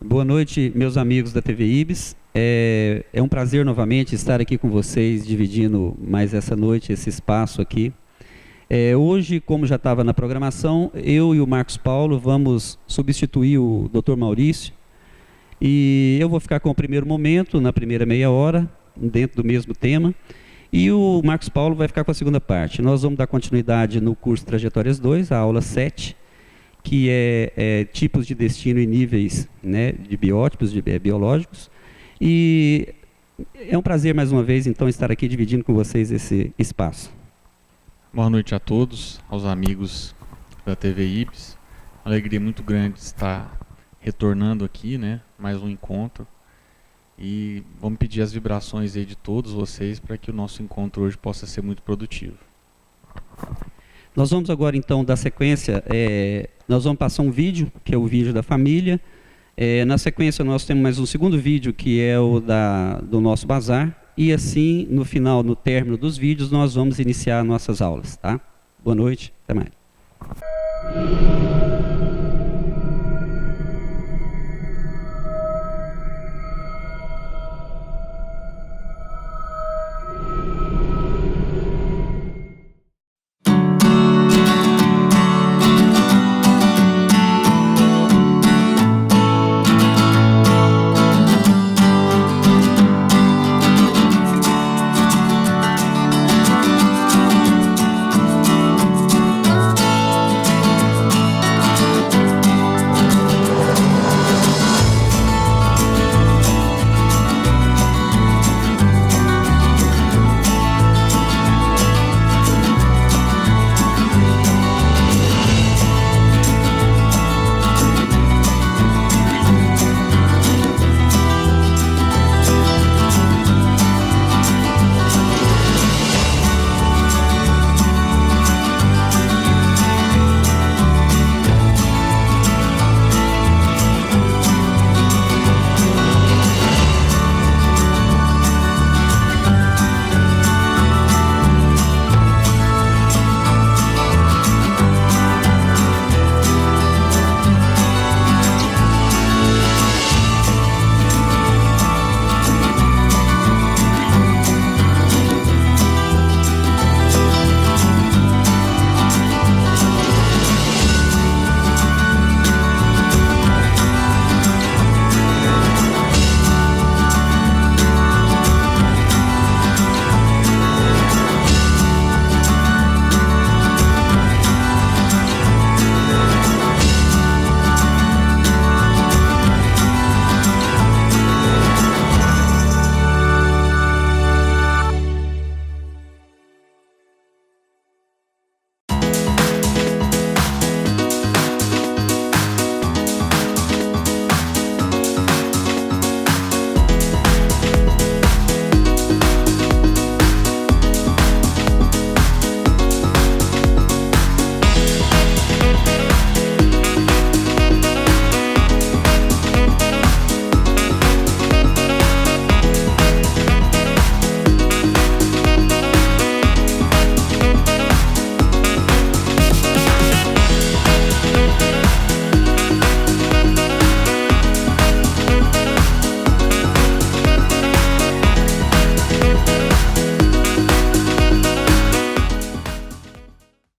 Boa noite, meus amigos da TV IBS. É um prazer novamente estar aqui com vocês, dividindo mais essa noite, esse espaço aqui. Hoje, como já estava na programação, eu e o Marcos Paulo vamos substituir o Dr. Maurício. E eu vou ficar com o primeiro momento, na primeira meia hora, dentro do mesmo tema. E o Marcos Paulo vai ficar com a segunda parte. Nós vamos dar continuidade no curso Trajetórias 2, a aula 7, que é tipos de destino e níveis, né, de biótipos, biológicos. E é um prazer, mais uma vez, então, estar aqui dividindo com vocês esse espaço. Boa noite a todos, aos amigos da TV IBS. Uma alegria muito grande estar retornando aqui, né, mais um encontro. E vamos pedir as vibrações aí de todos vocês para que o nosso encontro hoje possa ser muito produtivo. Nós vamos agora, então, dar sequência. Nós vamos passar um vídeo, que é o vídeo da família. Na sequência, nós temos mais um segundo vídeo, que é o do nosso bazar. E assim, no final, no término dos vídeos, nós vamos iniciar nossas aulas, tá? Boa noite, até mais.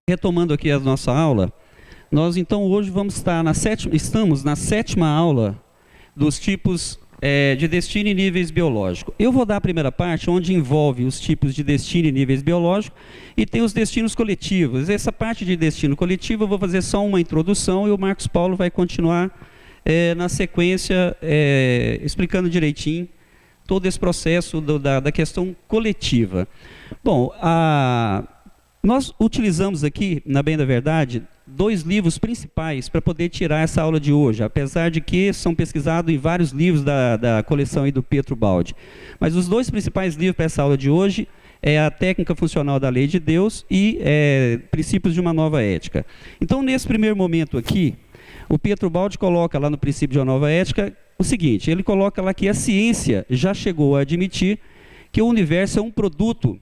Retomando aqui a nossa aula, nós então hoje estamos na sétima aula dos tipos de destino e níveis biológicos. Eu vou dar a primeira parte, onde envolve os tipos de destino e níveis biológicos, e tem os destinos coletivos. Essa parte de destino coletivo eu vou fazer só uma introdução, e o Marcos Paulo vai continuar na sequência, explicando direitinho todo esse processo da questão coletiva. Bom, nós utilizamos aqui, na bem da verdade, dois livros principais para poder tirar essa aula de hoje, apesar de que são pesquisados em vários livros da coleção aí do Pietro Baldi. Mas os dois principais livros para essa aula de hoje é a Técnica Funcional da Lei de Deus e Princípios de uma Nova Ética. Então, nesse primeiro momento aqui, o Pietro Baldi coloca lá no Princípio de uma Nova Ética o seguinte, ele coloca lá que a ciência já chegou a admitir que o universo é um produto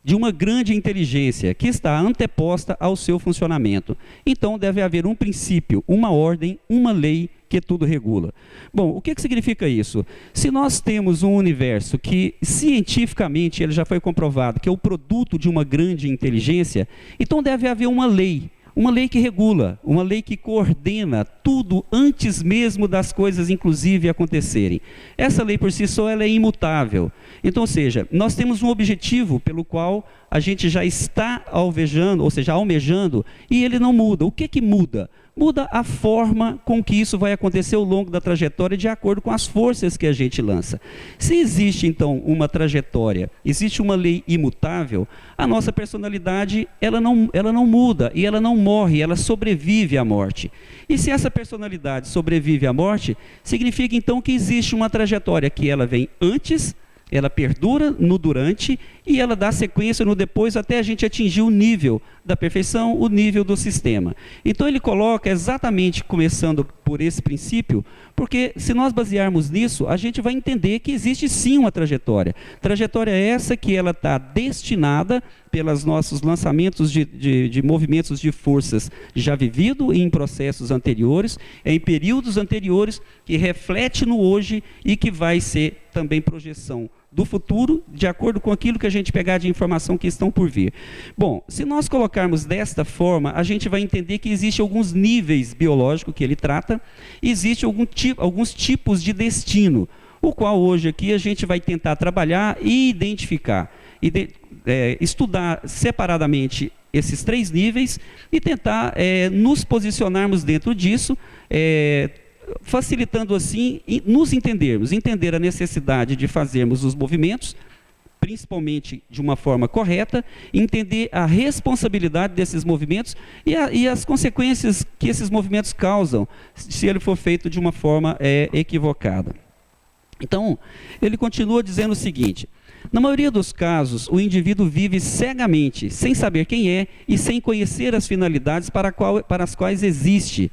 de uma grande inteligência que está anteposta ao seu funcionamento. Então deve haver um princípio, uma ordem, uma lei que tudo regula. Bom, o que significa isso? Se nós temos um universo que cientificamente ele já foi comprovado que é o produto de uma grande inteligência, então deve haver uma lei que regula, uma lei que coordena tudo antes mesmo das coisas inclusive acontecerem. Essa lei por si só ela é imutável. Então, ou seja, nós temos um objetivo pelo qual a gente já está alvejando, ou seja, almejando, e ele não muda. O que muda? Muda a forma com que isso vai acontecer ao longo da trajetória de acordo com as forças que a gente lança. Se existe, então, uma trajetória, existe uma lei imutável, a nossa personalidade ela não muda e ela não morre, ela sobrevive à morte. E se essa personalidade sobrevive à morte, significa, então, que existe uma trajetória que ela vem antes, ela perdura no durante e ela dá sequência no depois até a gente atingir o nível da perfeição, o nível do sistema. Então ele coloca exatamente começando por esse princípio, porque se nós basearmos nisso, a gente vai entender que existe sim uma trajetória. Trajetória essa que ela está destinada pelos nossos lançamentos de movimentos de forças já vivido em processos anteriores, em períodos anteriores, que reflete no hoje e que vai ser também projeção do futuro, de acordo com aquilo que a gente pegar de informação que estão por vir. Bom, se nós colocarmos desta forma, a gente vai entender que existem alguns níveis biológicos que ele trata, existem alguns tipos de destino, o qual hoje aqui a gente vai tentar trabalhar e identificar, estudar separadamente esses 3 níveis e tentar nos posicionarmos dentro disso, facilitando assim nos entendermos, entender a necessidade de fazermos os movimentos, principalmente de uma forma correta, entender a responsabilidade desses movimentos e as consequências que esses movimentos causam, se ele for feito de uma forma equivocada. Então, ele continua dizendo o seguinte: na maioria dos casos, o indivíduo vive cegamente, sem saber quem é e sem conhecer as finalidades para as quais existe,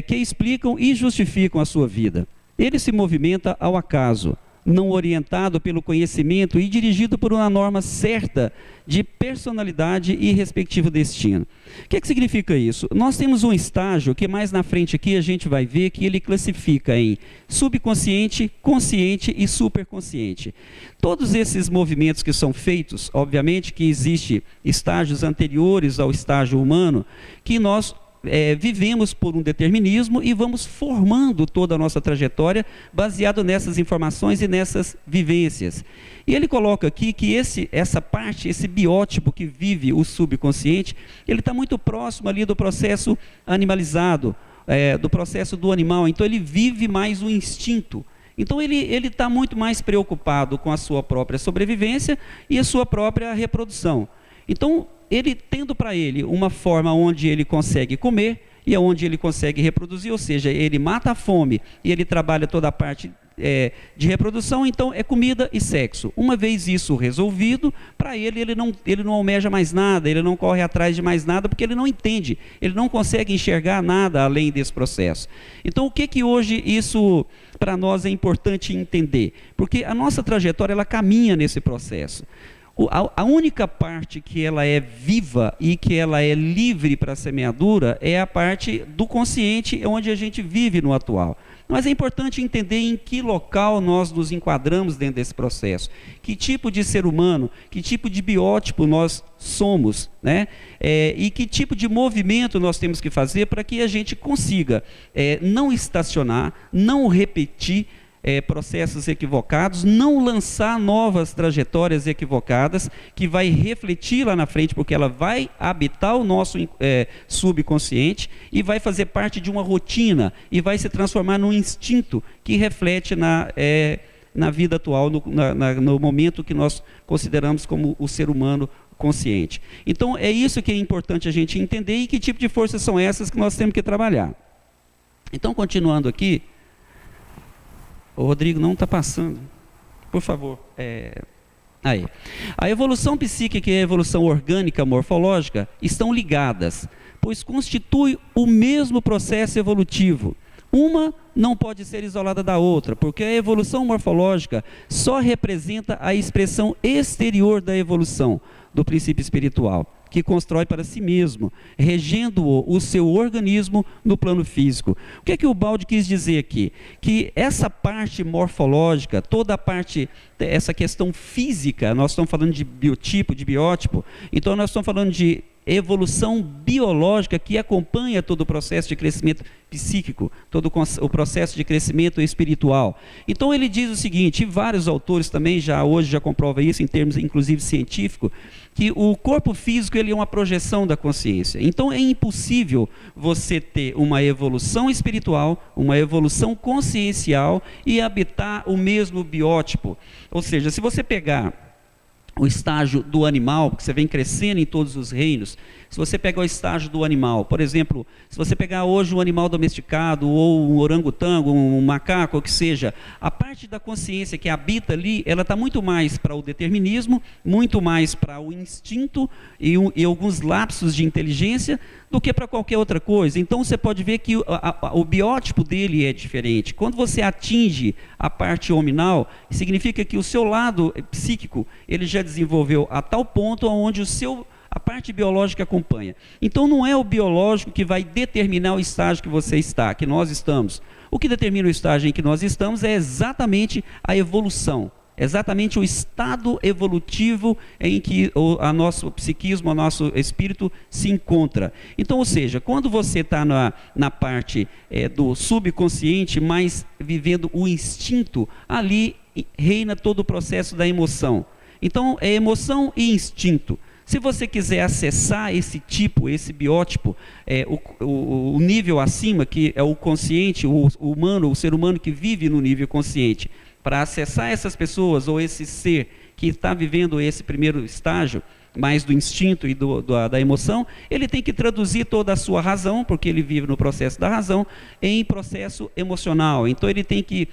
que explicam e justificam a sua vida. Ele se movimenta ao acaso, não orientado pelo conhecimento e dirigido por uma norma certa de personalidade e respectivo destino. O que significa isso? Nós temos um estágio que mais na frente aqui a gente vai ver que ele classifica em subconsciente, consciente e superconsciente. Todos esses movimentos que são feitos, obviamente que existem estágios anteriores ao estágio humano, que nós vivemos por um determinismo e vamos formando toda a nossa trajetória baseado nessas informações e nessas vivências. E ele coloca aqui que essa parte, esse biótipo que vive o subconsciente, ele está muito próximo ali do processo animalizado, do processo do animal. Então ele vive mais o instinto. Então ele está muito mais preocupado com a sua própria sobrevivência e a sua própria reprodução. Então ele tendo para ele uma forma onde ele consegue comer e onde ele consegue reproduzir, ou seja, ele mata a fome e ele trabalha toda a parte de reprodução, então é comida e sexo. Uma vez isso resolvido, para ele não almeja mais nada, ele não corre atrás de mais nada, porque ele não entende, ele não consegue enxergar nada além desse processo. Então o que hoje isso para nós é importante entender? Porque a nossa trajetória ela caminha nesse processo. A única parte que ela é viva e que ela é livre para a semeadura é a parte do consciente, onde a gente vive no atual. Mas é importante entender em que local nós nos enquadramos dentro desse processo. Que tipo de ser humano, que tipo de biótipo nós somos, né? E que tipo de movimento nós temos que fazer para que a gente consiga não estacionar, não repetir processos equivocados, não lançar novas trajetórias equivocadas, que vai refletir lá na frente, porque ela vai habitar o nosso subconsciente e vai fazer parte de uma rotina e vai se transformar num instinto que reflete na vida atual, no momento que nós consideramos como o ser humano consciente. Então é isso que é importante a gente entender e que tipo de forças são essas que nós temos que trabalhar. Então, continuando aqui, o Rodrigo não está passando. Por favor. Aí. A evolução psíquica e a evolução orgânica morfológica estão ligadas, pois constituem o mesmo processo evolutivo. Uma não pode ser isolada da outra, porque a evolução morfológica só representa a expressão exterior da evolução do princípio espiritual, que constrói para si mesmo, regendo o seu organismo no plano físico. O que é que o Baldi quis dizer aqui? Que essa parte morfológica, toda a parte, essa questão física, nós estamos falando de biotipo, de biótipo, então nós estamos falando de evolução biológica que acompanha todo o processo de crescimento psíquico, todo o processo de crescimento espiritual. Então ele diz o seguinte, e vários autores também hoje já comprovam isso em termos inclusive científicos, que o corpo físico ele é uma projeção da consciência. Então é impossível você ter uma evolução espiritual, uma evolução consciencial e habitar o mesmo biótipo. Ou seja, se você pegar o estágio do animal, que você vem crescendo em todos os reinos, se você pegar o estágio do animal, por exemplo, se você pegar hoje um animal domesticado, ou um orangotango, um macaco, ou que seja, a parte da consciência que habita ali, ela está muito mais para o determinismo, muito mais para o instinto e alguns lapsos de inteligência, do que para qualquer outra coisa. Então você pode ver que o biótipo dele é diferente. Quando você atinge a parte hominal, significa que o seu lado psíquico, ele já desenvolveu a tal ponto onde a parte biológica acompanha. Então não é o biológico que vai determinar o estágio que você está, que nós estamos. O que determina o estágio em que nós estamos é exatamente a evolução, exatamente o estado evolutivo em que o nosso psiquismo, o nosso espírito se encontra. Então, ou seja, quando você está na parte do subconsciente, mais vivendo o instinto, ali reina todo o processo da emoção. Então, é emoção e instinto. Se você quiser acessar esse tipo, esse biótipo, o nível acima, que é o consciente, o humano, o ser humano que vive no nível consciente, para acessar essas pessoas ou esse ser que está vivendo esse primeiro estágio, mais do instinto e da emoção, ele tem que traduzir toda a sua razão, porque ele vive no processo da razão, em processo emocional. Então ele tem que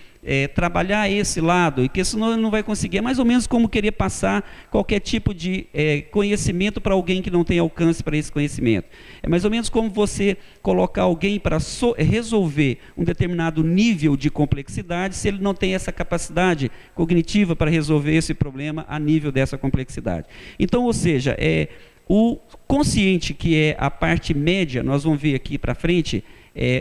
trabalhar esse lado, e que senão ele não vai conseguir. É mais ou menos como querer passar qualquer tipo de conhecimento para alguém que não tem alcance para esse conhecimento. É mais ou menos como você colocar alguém para resolver um determinado nível de complexidade, se ele não tem essa capacidade cognitiva para resolver esse problema a nível dessa complexidade. Então, ou seja, o consciente, que é a parte média, nós vamos ver aqui para frente,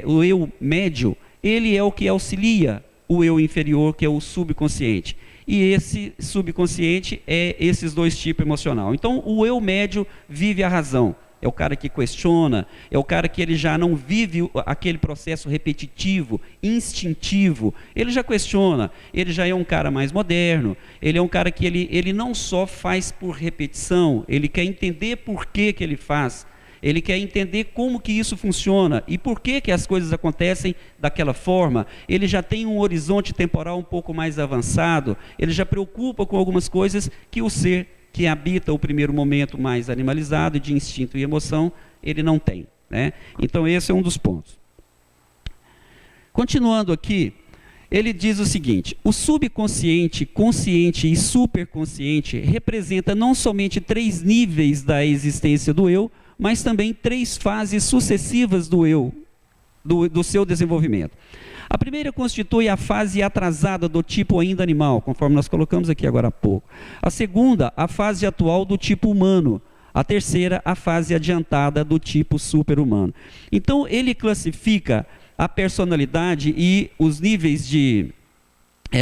o eu médio, ele é o que auxilia o eu inferior, que é o subconsciente. E esse subconsciente é esses dois tipos emocional. Então, o eu médio vive a razão. É o cara que questiona, é o cara que ele já não vive aquele processo repetitivo, instintivo. Ele já questiona, ele já é um cara mais moderno, ele é um cara que ele não só faz por repetição, ele quer entender por que ele faz, ele quer entender como que isso funciona e por que as coisas acontecem daquela forma. Ele já tem um horizonte temporal um pouco mais avançado, ele já preocupa com algumas coisas que o ser que habita o primeiro momento mais animalizado, de instinto e emoção, ele não tem, né? Então esse é um dos pontos. Continuando aqui, ele diz o seguinte: o subconsciente, consciente e superconsciente representa não somente 3 níveis da existência do eu, mas também 3 fases sucessivas do eu, do seu desenvolvimento. A primeira constitui a fase atrasada do tipo ainda animal, conforme nós colocamos aqui agora há pouco. A segunda, a fase atual do tipo humano. A terceira, a fase adiantada do tipo super-humano. Então, ele classifica a personalidade e os níveis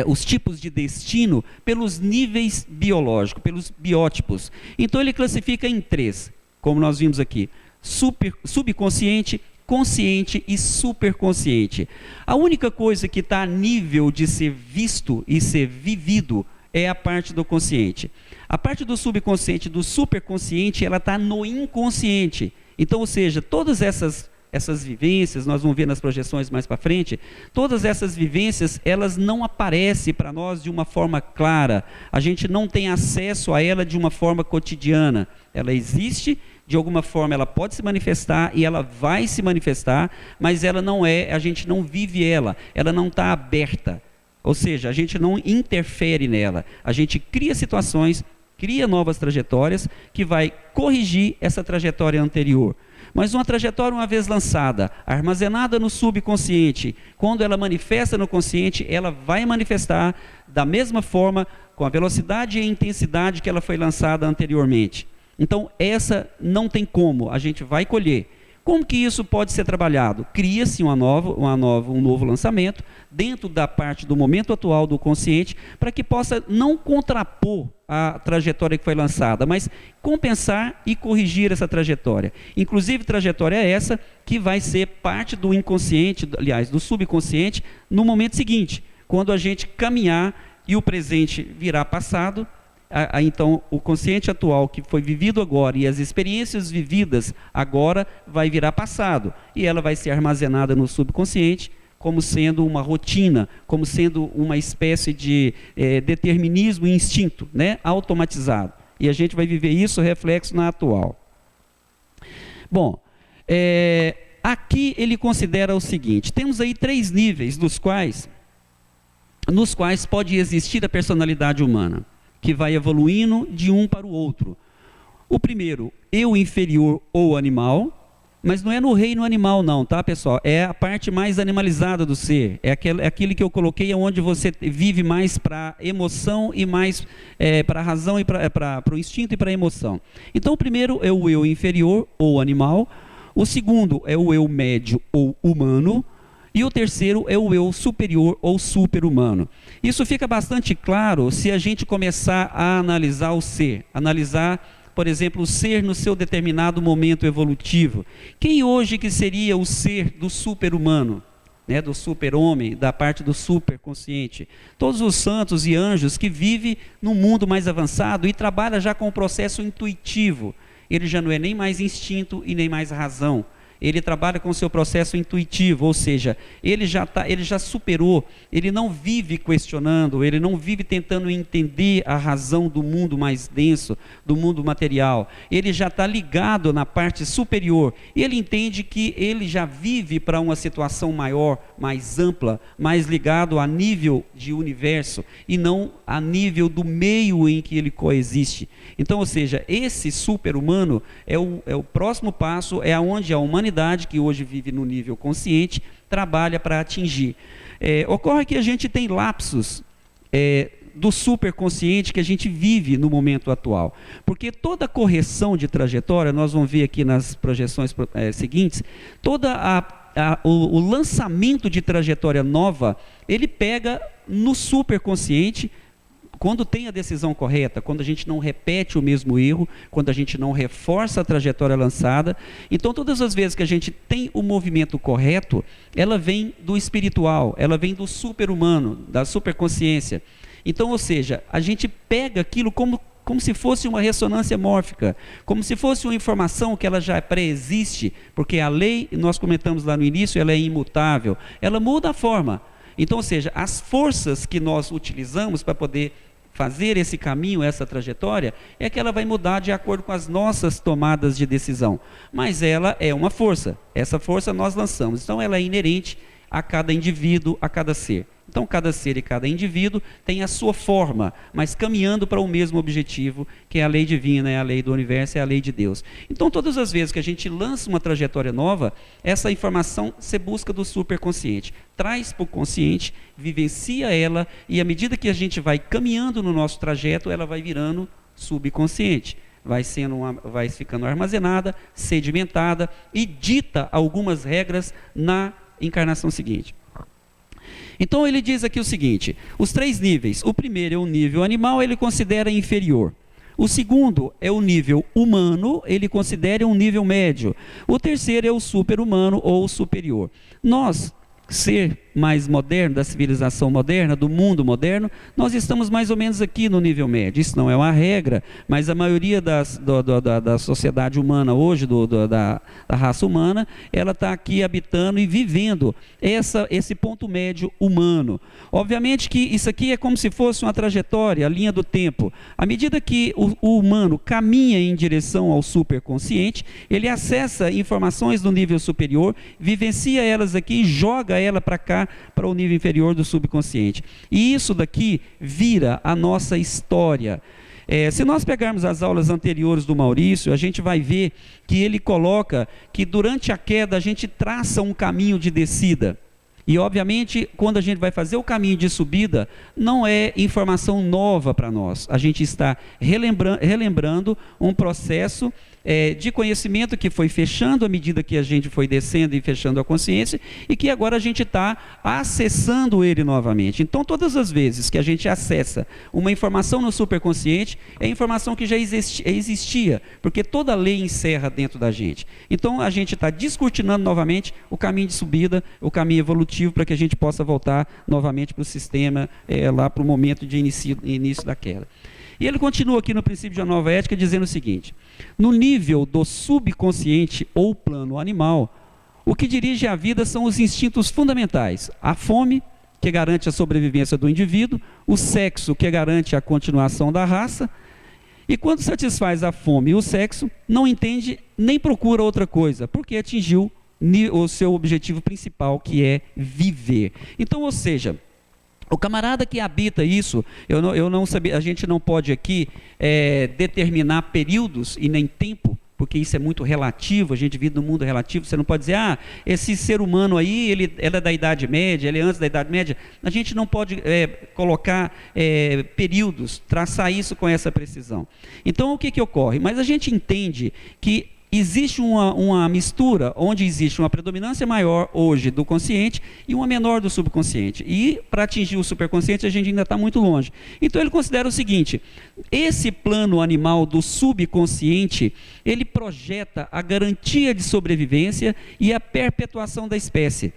os tipos de destino pelos níveis biológicos, pelos biótipos. Então, ele classifica em 3, como nós vimos aqui: subconsciente, consciente e superconsciente. A única coisa que está a nível de ser visto e ser vivido é a parte do consciente. A parte do subconsciente, do superconsciente, ela está no inconsciente. Então, ou seja, todas essas vivências, nós vamos ver nas projeções mais para frente, todas essas vivências, elas não aparecem para nós de uma forma clara. A gente não tem acesso a ela de uma forma cotidiana. Ela existe, de alguma forma ela pode se manifestar e ela vai se manifestar, mas ela não a gente não vive ela não está aberta. Ou seja, a gente não interfere nela. A gente cria situações, cria novas trajetórias que vai corrigir essa trajetória anterior. Mas uma trajetória, uma vez lançada, armazenada no subconsciente, quando ela manifesta no consciente, ela vai manifestar da mesma forma, com a velocidade e a intensidade que ela foi lançada anteriormente. Então, essa não tem como, a gente vai colher. Como que isso pode ser trabalhado? Cria-se um novo lançamento dentro da parte do momento atual do consciente, para que possa não contrapor a trajetória que foi lançada, mas compensar e corrigir essa trajetória. Inclusive, trajetória essa que vai ser parte do inconsciente, aliás, do subconsciente, no momento seguinte, quando a gente caminhar e o presente virar passado. Então, o consciente atual que foi vivido agora e as experiências vividas agora vai virar passado. E ela vai ser armazenada no subconsciente como sendo uma rotina, como sendo uma espécie de determinismo e instinto, né, automatizado. E a gente vai viver isso reflexo na atual. Bom, aqui ele considera o seguinte, temos aí 3 níveis nos quais pode existir a personalidade humana, que vai evoluindo de um para o outro. O primeiro, eu inferior ou animal, mas não é no reino animal não, tá pessoal? É a parte mais animalizada do ser, é aquele que eu coloquei onde você vive mais para emoção e mais para a razão e para o instinto e para a emoção. Então o primeiro é o eu inferior ou animal, o segundo é o eu médio ou humano, e o terceiro é o eu superior ou super-humano. Isso fica bastante claro se a gente começar a analisar o ser. Analisar, por exemplo, o ser no seu determinado momento evolutivo. Quem hoje que seria o ser do super-humano? Né, do super-homem, da parte do superconsciente? Todos os santos e anjos que vivem num mundo mais avançado e trabalham já com o processo intuitivo. Ele já não é nem mais instinto e nem mais razão. Ele trabalha com o seu processo intuitivo, ou seja, ele já superou, ele não vive questionando, ele não vive tentando entender a razão do mundo mais denso, do mundo material. Ele já está ligado na parte superior, e ele entende que ele já vive para uma situação maior, mais ampla, mais ligado a nível de universo, e não a nível do meio em que ele coexiste. Então, ou seja, esse super-humano é o próximo passo, é onde a humanidade, que hoje vive no nível consciente, trabalha para atingir. Ocorre que a gente tem lapsos do superconsciente que a gente vive no momento atual. Porque toda correção de trajetória, nós vamos ver aqui nas projeções seguintes, o lançamento de trajetória nova, ele pega no superconsciente, quando tem a decisão correta, quando a gente não repete o mesmo erro, quando a gente não reforça a trajetória lançada. Então, todas as vezes que a gente tem o movimento correto, ela vem do espiritual, ela vem do super-humano, da superconsciência. Então, ou seja, a gente pega aquilo como se fosse uma ressonância mórfica, como se fosse uma informação que ela já pré-existe, porque a lei, nós comentamos lá no início, ela é imutável, ela muda a forma. Então, ou seja, as forças que nós utilizamos para poder fazer esse caminho, essa trajetória, é que ela vai mudar de acordo com as nossas tomadas de decisão. Mas ela é uma força, essa força nós lançamos, então ela é inerente a cada indivíduo, a cada ser. Então, cada ser e cada indivíduo tem a sua forma, mas caminhando para o mesmo objetivo, que é a lei divina, é a lei do universo, é a lei de Deus. Então, todas as vezes que a gente lança uma trajetória nova, essa informação se busca do superconsciente, traz para o consciente, vivencia ela, e à medida que a gente vai caminhando no nosso trajeto, ela vai virando subconsciente. Vai ficando armazenada, sedimentada e dita algumas regras na encarnação seguinte. Então ele diz aqui o seguinte, os 3 níveis, o primeiro é o nível animal, ele considera inferior. O segundo é o nível humano, ele considera um nível médio. O terceiro é o super-humano ou superior. Nós, ser mais moderno, da civilização moderna, do mundo moderno, nós estamos mais ou menos aqui no nível médio. Isso não é uma regra, mas a maioria da sociedade humana hoje, da raça humana, ela está aqui habitando e vivendo esse ponto médio humano. Obviamente que isso aqui é como se fosse uma trajetória, a linha do tempo. À medida que o humano caminha em direção ao superconsciente, ele acessa informações do nível superior, vivencia elas aqui e joga ela para cá, para o nível inferior do subconsciente. E isso daqui vira a nossa história. Se nós pegarmos as aulas anteriores do Maurício, a gente vai ver que ele coloca que durante a queda a gente traça um caminho de descida. E, obviamente, quando a gente vai fazer o caminho de subida, não é informação nova para nós. A gente está relembrando um processo de conhecimento que foi fechando à medida que a gente foi descendo e fechando a consciência, e que agora a gente está acessando ele novamente. Então, todas as vezes que a gente acessa uma informação no superconsciente, é informação que já existia, porque toda lei encerra dentro da gente. Então, a gente está descortinando novamente o caminho de subida, o caminho evolutivo, para que a gente possa voltar novamente para o sistema, lá para o momento de início da queda. E ele continua aqui no princípio de uma nova ética dizendo o seguinte: no nível do subconsciente ou plano animal, o que dirige a vida são os instintos fundamentais: a fome, que garante a sobrevivência do indivíduo; o sexo, que garante a continuação da raça. E quando satisfaz a fome e o sexo, não entende nem procura outra coisa, porque atingiu o seu objetivo principal, que é viver. Então, ou seja, o camarada que habita isso, eu não sabia, a gente não pode aqui determinar períodos e nem tempo, porque isso é muito relativo, a gente vive num mundo relativo. Você não pode dizer, esse ser humano aí, ele é da Idade Média, ele é antes da Idade Média. A gente não pode colocar períodos, traçar isso com essa precisão. Então, o que ocorre? Mas a gente entende que existe uma mistura, onde existe uma predominância maior hoje do consciente e uma menor do subconsciente. E para atingir o superconsciente a gente ainda está muito longe. Então ele considera o seguinte: esse plano animal do subconsciente, ele projeta a garantia de sobrevivência e a perpetuação da espécie.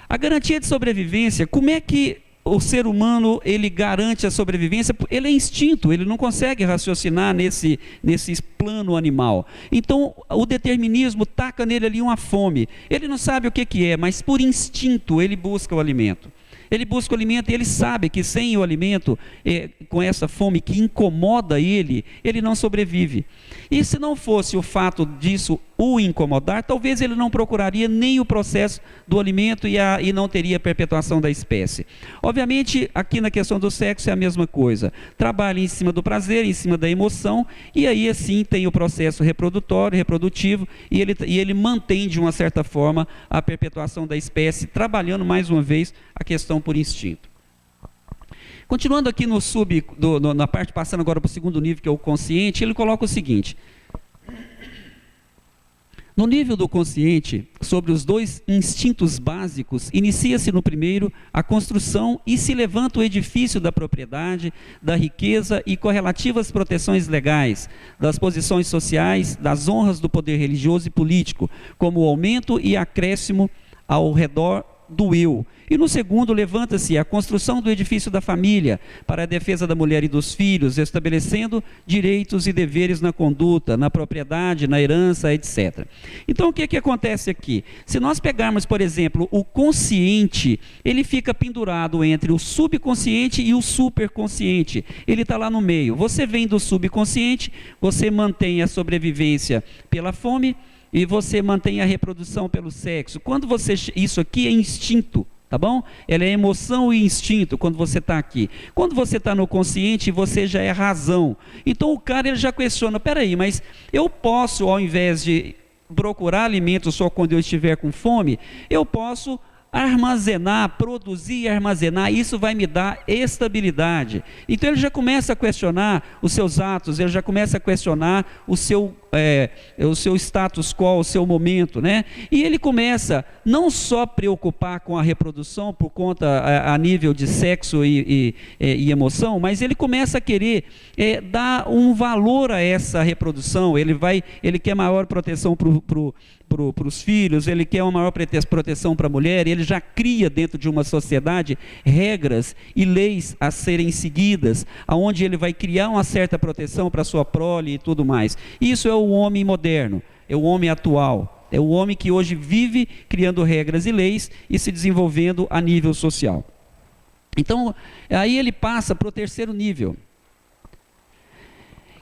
A garantia de sobrevivência, como é que o ser humano ele garante a sobrevivência? Ele é instinto, ele não consegue raciocinar nesse plano animal. Então o determinismo taca nele ali uma fome. Ele não sabe o que é, mas por instinto ele busca o alimento. Ele busca o alimento e ele sabe que sem o alimento, com essa fome que incomoda ele não sobrevive. E se não fosse o fato disso o incomodar, talvez ele não procuraria nem o processo do alimento e não teria perpetuação da espécie. Obviamente, aqui na questão do sexo é a mesma coisa. Trabalha em cima do prazer, em cima da emoção, e aí assim tem o processo reprodutório, reprodutivo, e ele mantém de uma certa forma a perpetuação da espécie, trabalhando mais uma vez a questão por instinto. Continuando aqui na parte, passando agora para o segundo nível, que é o consciente, ele coloca o seguinte: no nível do consciente, sobre os dois instintos básicos, inicia-se no primeiro a construção e se levanta o edifício da propriedade, da riqueza e correlativas proteções legais, das posições sociais, das honras do poder religioso e político, como o aumento e acréscimo ao redor do eu. E no segundo, levanta-se a construção do edifício da família, para a defesa da mulher e dos filhos, estabelecendo direitos e deveres na conduta, na propriedade, na herança, etc. Então, o que acontece aqui? Se nós pegarmos, por exemplo, o consciente, ele fica pendurado entre o subconsciente e o superconsciente. Ele está lá no meio. Você vem do subconsciente, você mantém a sobrevivência pela fome, e você mantém a reprodução pelo sexo. Isso aqui é instinto, tá bom? Ela é emoção e instinto quando você está aqui. Quando você está no consciente, você já é razão. Então o cara ele já questiona: peraí, mas eu posso, ao invés de procurar alimento só quando eu estiver com fome, eu posso armazenar, produzir e armazenar, isso vai me dar estabilidade. Então ele já começa a questionar os seus atos, ele já começa a questionar o seu status quo, o seu momento, né? E ele começa não só a preocupar com a reprodução por conta a nível de sexo e emoção, mas ele começa a querer dar um valor a essa reprodução. Ele quer maior proteção para os filhos, ele quer uma maior proteção para a mulher, ele já cria dentro de uma sociedade regras e leis a serem seguidas, aonde ele vai criar uma certa proteção para a sua prole e tudo mais. Isso é o homem moderno, é o homem atual, é o homem que hoje vive criando regras e leis e se desenvolvendo a nível social. Então, aí ele passa para o terceiro nível,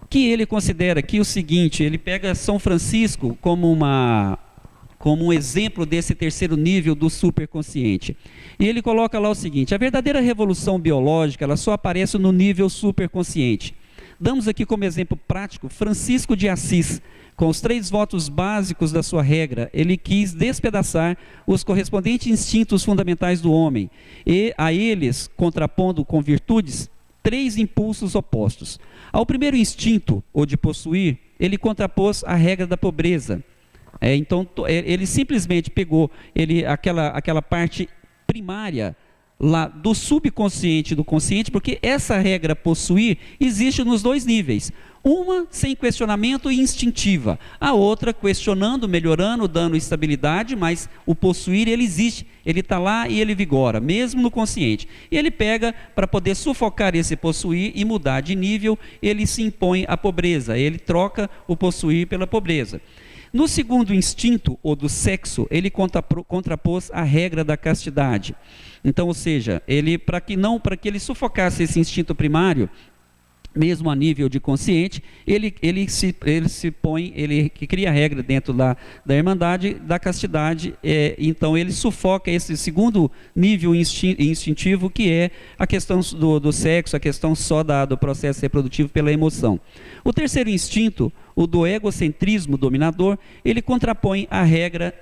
que ele considera que o seguinte: ele pega São Francisco como um exemplo desse terceiro nível do superconsciente. E ele coloca lá o seguinte: a verdadeira revolução biológica ela só aparece no nível superconsciente. Damos aqui como exemplo prático Francisco de Assis. Com os 3 votos básicos da sua regra, ele quis despedaçar os correspondentes instintos fundamentais do homem e a eles, contrapondo com virtudes, 3 impulsos opostos. Ao primeiro instinto, o de possuir, ele contrapôs a regra da pobreza. Então, ele simplesmente pegou aquela parte primária lá do subconsciente e do consciente, porque essa regra possuir existe nos 2 níveis. Uma sem questionamento e instintiva, a outra questionando, melhorando, dando estabilidade, mas o possuir ele existe, ele está lá e ele vigora, mesmo no consciente. E ele pega para poder sufocar esse possuir e mudar de nível, ele se impõe à pobreza, ele troca o possuir pela pobreza. No segundo instinto, ou do sexo, ele contrapôs a regra da castidade. Então, ou seja, para que ele sufocasse esse instinto primário, mesmo a nível de consciente, ele cria a regra dentro da irmandade, da castidade, então ele sufoca esse segundo nível instintivo, que é a questão do sexo, a questão só do processo reprodutivo pela emoção. O terceiro instinto, o do egocentrismo dominador, ele contrapõe a regra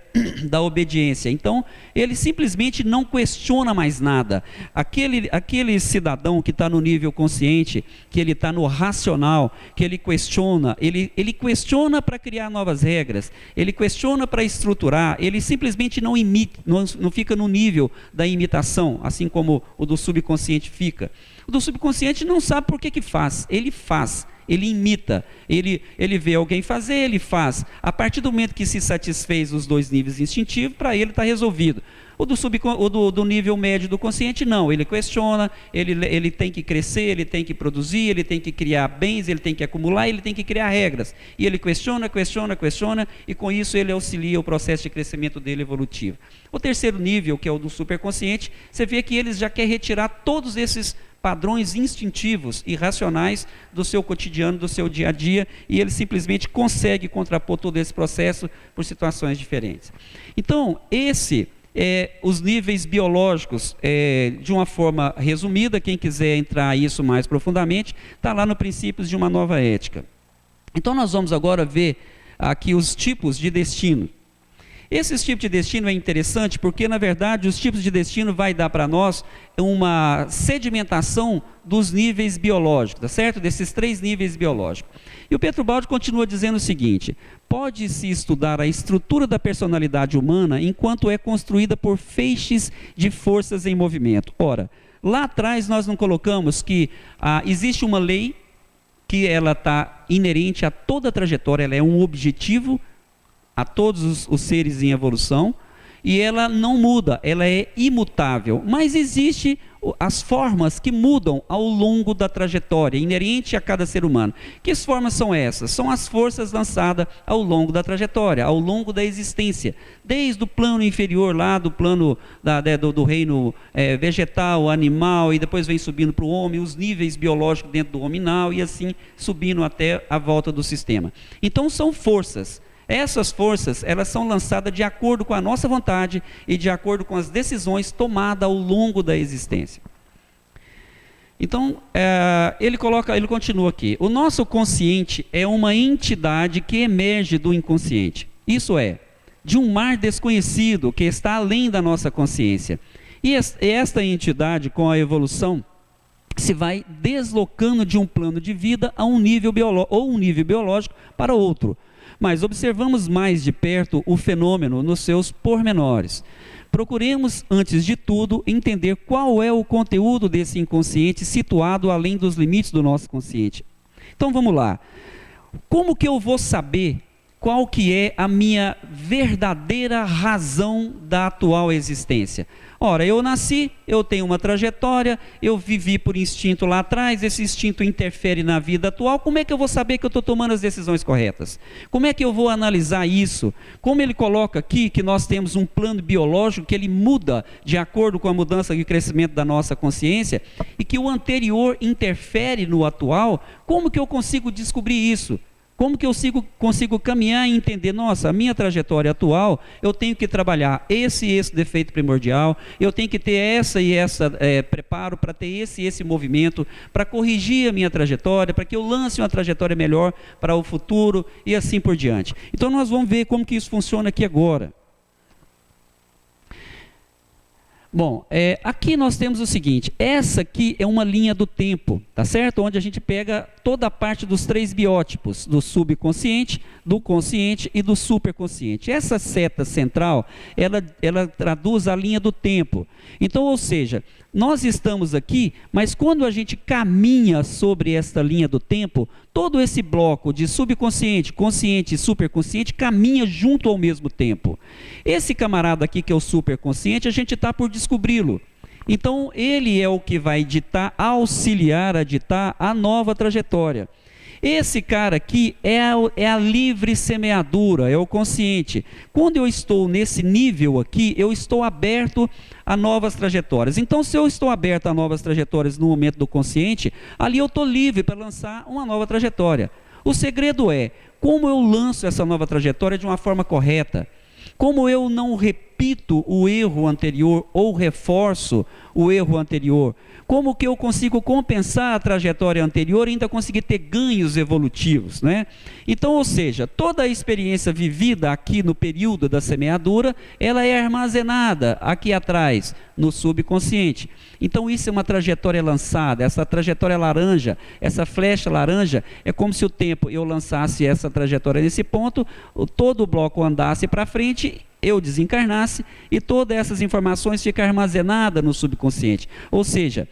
da obediência. Então, ele simplesmente não questiona mais nada. Aquele cidadão que está no nível consciente, que ele está no racional, que ele questiona para criar novas regras, ele questiona para estruturar, ele simplesmente não imita, não fica no nível da imitação, assim como o do subconsciente fica. O do subconsciente não sabe por que faz, ele imita, ele vê alguém fazer, ele faz. A partir do momento que se satisfez os 2 níveis instintivos, para ele está resolvido. O do nível médio do consciente, não, ele questiona, ele tem que crescer, ele tem que produzir, ele tem que criar bens, ele tem que acumular, ele tem que criar regras. E ele questiona, e com isso ele auxilia o processo de crescimento dele evolutivo. O terceiro nível, que é o do superconsciente, você vê que ele já quer retirar todos esses padrões instintivos e racionais do seu cotidiano, do seu dia a dia, e ele simplesmente consegue contrapor todo esse processo por situações diferentes. Então, os níveis biológicos, de uma forma resumida, quem quiser entrar nisso mais profundamente, está lá no Princípios de uma Nova Ética. Então nós vamos agora ver aqui os tipos de destino. Esses tipos de destino é interessante porque, na verdade, os tipos de destino vai dar para nós uma sedimentação dos níveis biológicos, tá certo? Desses 3 níveis biológicos. E o Petrobaldi continua dizendo o seguinte: pode-se estudar a estrutura da personalidade humana enquanto é construída por feixes de forças em movimento. Ora, lá atrás nós não colocamos que existe uma lei que ela está inerente a toda a trajetória, ela é um objetivo a todos os seres em evolução, e ela não muda, ela é imutável, mas existem as formas que mudam ao longo da trajetória, inerente a cada ser humano. Que formas são essas? São as forças lançadas ao longo da trajetória, ao longo da existência, desde o plano inferior lá, do plano do reino vegetal, animal, e depois vem subindo para o homem, os níveis biológicos dentro do hominal, e assim subindo até a volta do sistema. Então são forças. Essas forças, elas são lançadas de acordo com a nossa vontade e de acordo com as decisões tomadas ao longo da existência. Então, ele continua aqui: o nosso consciente é uma entidade que emerge do inconsciente. Isso é, de um mar desconhecido que está além da nossa consciência. E esta entidade, com a evolução, se vai deslocando de um plano de vida a um nível biológico para outro. Mas observamos mais de perto o fenômeno nos seus pormenores. Procuremos, antes de tudo, entender qual é o conteúdo desse inconsciente situado além dos limites do nosso consciente. Então vamos lá. Como que eu vou saber qual que é a minha verdadeira razão da atual existência? Ora, eu nasci, eu tenho uma trajetória, eu vivi por instinto lá atrás, esse instinto interfere na vida atual. Como é que eu vou saber que eu estou tomando as decisões corretas? Como é que eu vou analisar isso? Como ele coloca aqui que nós temos um plano biológico que ele muda de acordo com a mudança e crescimento da nossa consciência, e que o anterior interfere no atual, como que eu consigo descobrir isso? Como que eu consigo caminhar e entender, nossa, a minha trajetória atual, eu tenho que trabalhar esse e esse defeito primordial, eu tenho que ter essa e essa preparo para ter esse e esse movimento, para corrigir a minha trajetória, para que eu lance uma trajetória melhor para o futuro e assim por diante. Então nós vamos ver como que isso funciona aqui agora. Bom, aqui nós temos o seguinte, essa aqui é uma linha do tempo, tá certo? Onde a gente pega toda a parte dos 3 biótipos, do subconsciente, do consciente e do superconsciente. Essa seta central, ela traduz a linha do tempo. Então, ou seja, nós estamos aqui, mas quando a gente caminha sobre esta linha do tempo, todo esse bloco de subconsciente, consciente e superconsciente caminha junto ao mesmo tempo. Esse camarada aqui que é o superconsciente, a gente está por descobri-lo. Então ele é o que vai auxiliar a ditar a nova trajetória. Esse cara aqui é a livre semeadura, é o consciente. Quando eu estou nesse nível aqui, eu estou aberto a novas trajetórias. Então, se eu estou aberto a novas trajetórias no momento do consciente, ali eu estou livre para lançar uma nova trajetória. O segredo é como eu lanço essa nova trajetória de uma forma correta. Como eu não repito o erro anterior ou reforço o erro anterior? Como que eu consigo compensar a trajetória anterior e ainda conseguir ter ganhos evolutivos, né? Então, ou seja, toda a experiência vivida aqui no período da semeadura, ela é armazenada aqui atrás, no subconsciente. Então, isso é uma trajetória lançada, essa trajetória laranja, essa flecha laranja, é como se o tempo eu lançasse essa trajetória nesse ponto, todo o bloco andasse para frente, eu desencarnasse e todas essas informações ficam armazenadas no subconsciente. Ou seja,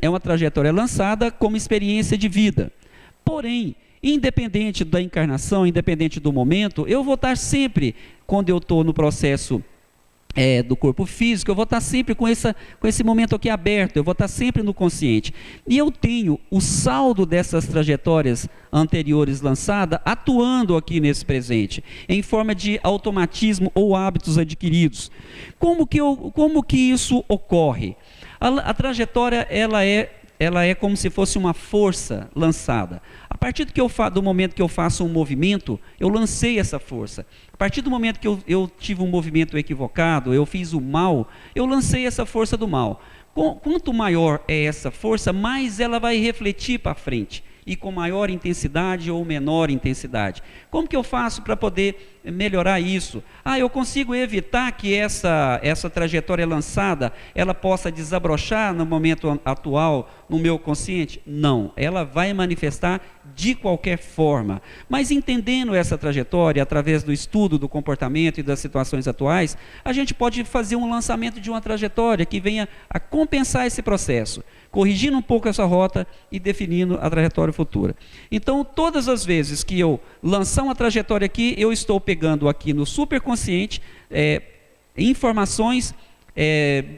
é uma trajetória lançada como experiência de vida. Porém, independente da encarnação, independente do momento, eu vou estar sempre, quando eu estou no processo do corpo físico, eu vou estar sempre com esse momento aqui aberto, eu vou estar sempre no consciente. E eu tenho o saldo dessas trajetórias anteriores lançadas atuando aqui nesse presente, em forma de automatismo ou hábitos adquiridos. Como que isso ocorre? A trajetória, ela é como se fosse uma força lançada. A partir do momento que eu faço um movimento, eu lancei essa força. A partir do momento que eu tive um movimento equivocado, eu fiz o mal, eu lancei essa força do mal. Quanto maior é essa força, mais ela vai refletir para frente. E com maior intensidade ou menor intensidade. Como que eu faço para poder melhorar isso? Eu consigo evitar que essa trajetória lançada, ela possa desabrochar no momento atual, no meu consciente? Não, ela vai manifestar de qualquer forma. Mas entendendo essa trajetória, através do estudo do comportamento e das situações atuais, a gente pode fazer um lançamento de uma trajetória que venha a compensar esse processo, corrigindo um pouco essa rota e definindo a trajetória futura. Então, todas as vezes que eu lançar uma trajetória aqui, eu estou pegando aqui no superconsciente informações,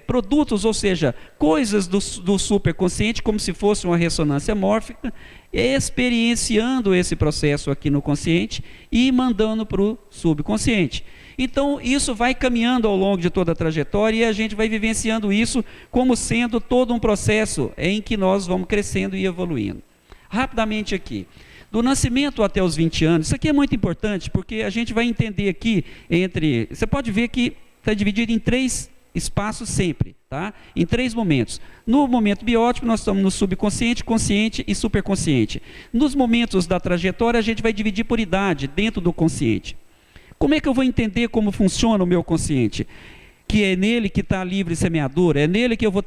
produtos, ou seja, coisas do superconsciente, como se fosse uma ressonância mórfica, experienciando esse processo aqui no consciente e mandando para o subconsciente. Então, isso vai caminhando ao longo de toda a trajetória e a gente vai vivenciando isso como sendo todo um processo em que nós vamos crescendo e evoluindo. Rapidamente aqui, do nascimento até os 20 anos, isso aqui é muito importante porque a gente vai entender aqui você pode ver que está dividido em 3 espaços sempre, tá? Em 3 momentos. No momento biótico, nós estamos no subconsciente, consciente e superconsciente. Nos momentos da trajetória, a gente vai dividir por idade dentro do consciente. Como é que eu vou entender como funciona o meu consciente? Que é nele que está a livre semeadura, é nele que eu vou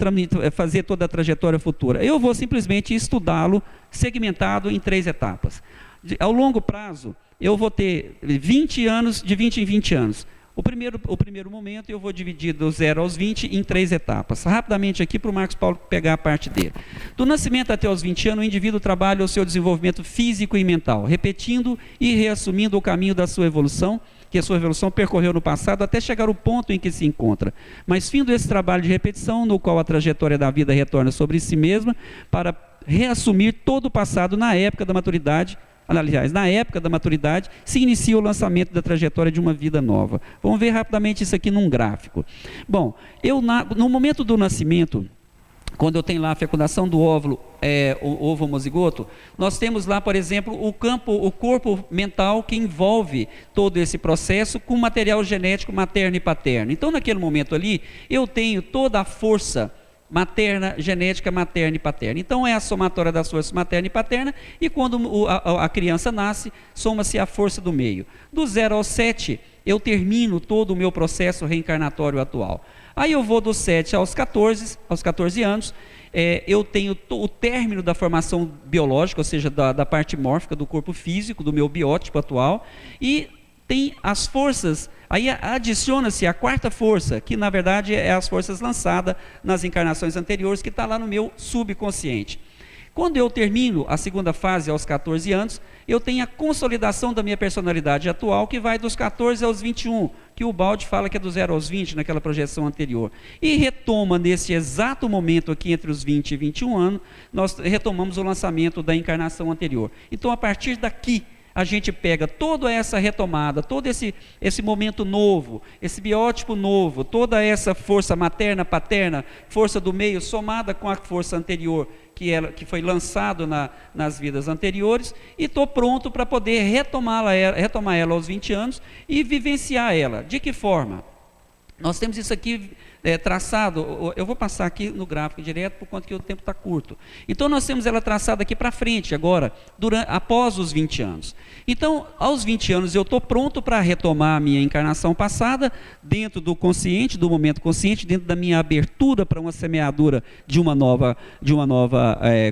fazer toda a trajetória futura. Eu vou simplesmente estudá-lo segmentado em 3 etapas. Ao longo prazo, eu vou ter 20 anos, de 20 em 20 anos. O primeiro momento eu vou dividir do 0 aos 20 em 3 etapas. Rapidamente aqui para o Marcos Paulo pegar a parte dele. Do nascimento até os 20 anos, o indivíduo trabalha o seu desenvolvimento físico e mental, repetindo e reassumindo o caminho da sua evolução, que a sua evolução percorreu no passado até chegar ao ponto em que se encontra. Mas findo esse trabalho de repetição, no qual a trajetória da vida retorna sobre si mesma, para reassumir todo o passado na época da maturidade. Aliás, na época da maturidade, se inicia o lançamento da trajetória de uma vida nova. Vamos ver rapidamente isso aqui num gráfico. Bom, no momento do nascimento, quando eu tenho lá a fecundação do óvulo, o ovo homozigoto, nós temos lá, por exemplo, o corpo mental que envolve todo esse processo com material genético materno e paterno. Então, naquele momento ali, eu tenho toda a força materna, genética materna e paterna. Então é a somatória das forças materna e paterna, e quando a criança nasce, soma-se a força do meio. Do 0 ao 7, eu termino todo o meu processo reencarnatório atual. Aí eu vou dos 7 aos 14 anos, eu tenho o término da formação biológica, ou seja, da parte mórfica do corpo físico, do meu biótipo atual, e tem as forças, aí adiciona-se a quarta força, que na verdade é as forças lançadas nas encarnações anteriores, que está lá no meu subconsciente. Quando eu termino a segunda fase aos 14 anos, eu tenho a consolidação da minha personalidade atual, que vai dos 14 aos 21, que o Baldi fala que é do 0 aos 20, naquela projeção anterior. E retoma nesse exato momento aqui, entre os 20 e 21 anos, nós retomamos o lançamento da encarnação anterior. Então, a partir daqui, a gente pega toda essa retomada, todo esse momento novo, esse biótipo novo, toda essa força materna, paterna, força do meio, somada com a força anterior, que foi lançado nas vidas anteriores, e estou pronto para poder retomar ela aos 20 anos e vivenciar ela. De que forma? Nós temos isso aqui traçado, eu vou passar aqui no gráfico direto, por conta que o tempo está curto. Então nós temos ela traçada aqui para frente agora, após os 20 anos. Então, aos 20 anos eu estou pronto para retomar a minha encarnação passada, dentro do consciente, do momento consciente, dentro da minha abertura para uma semeadura de uma nova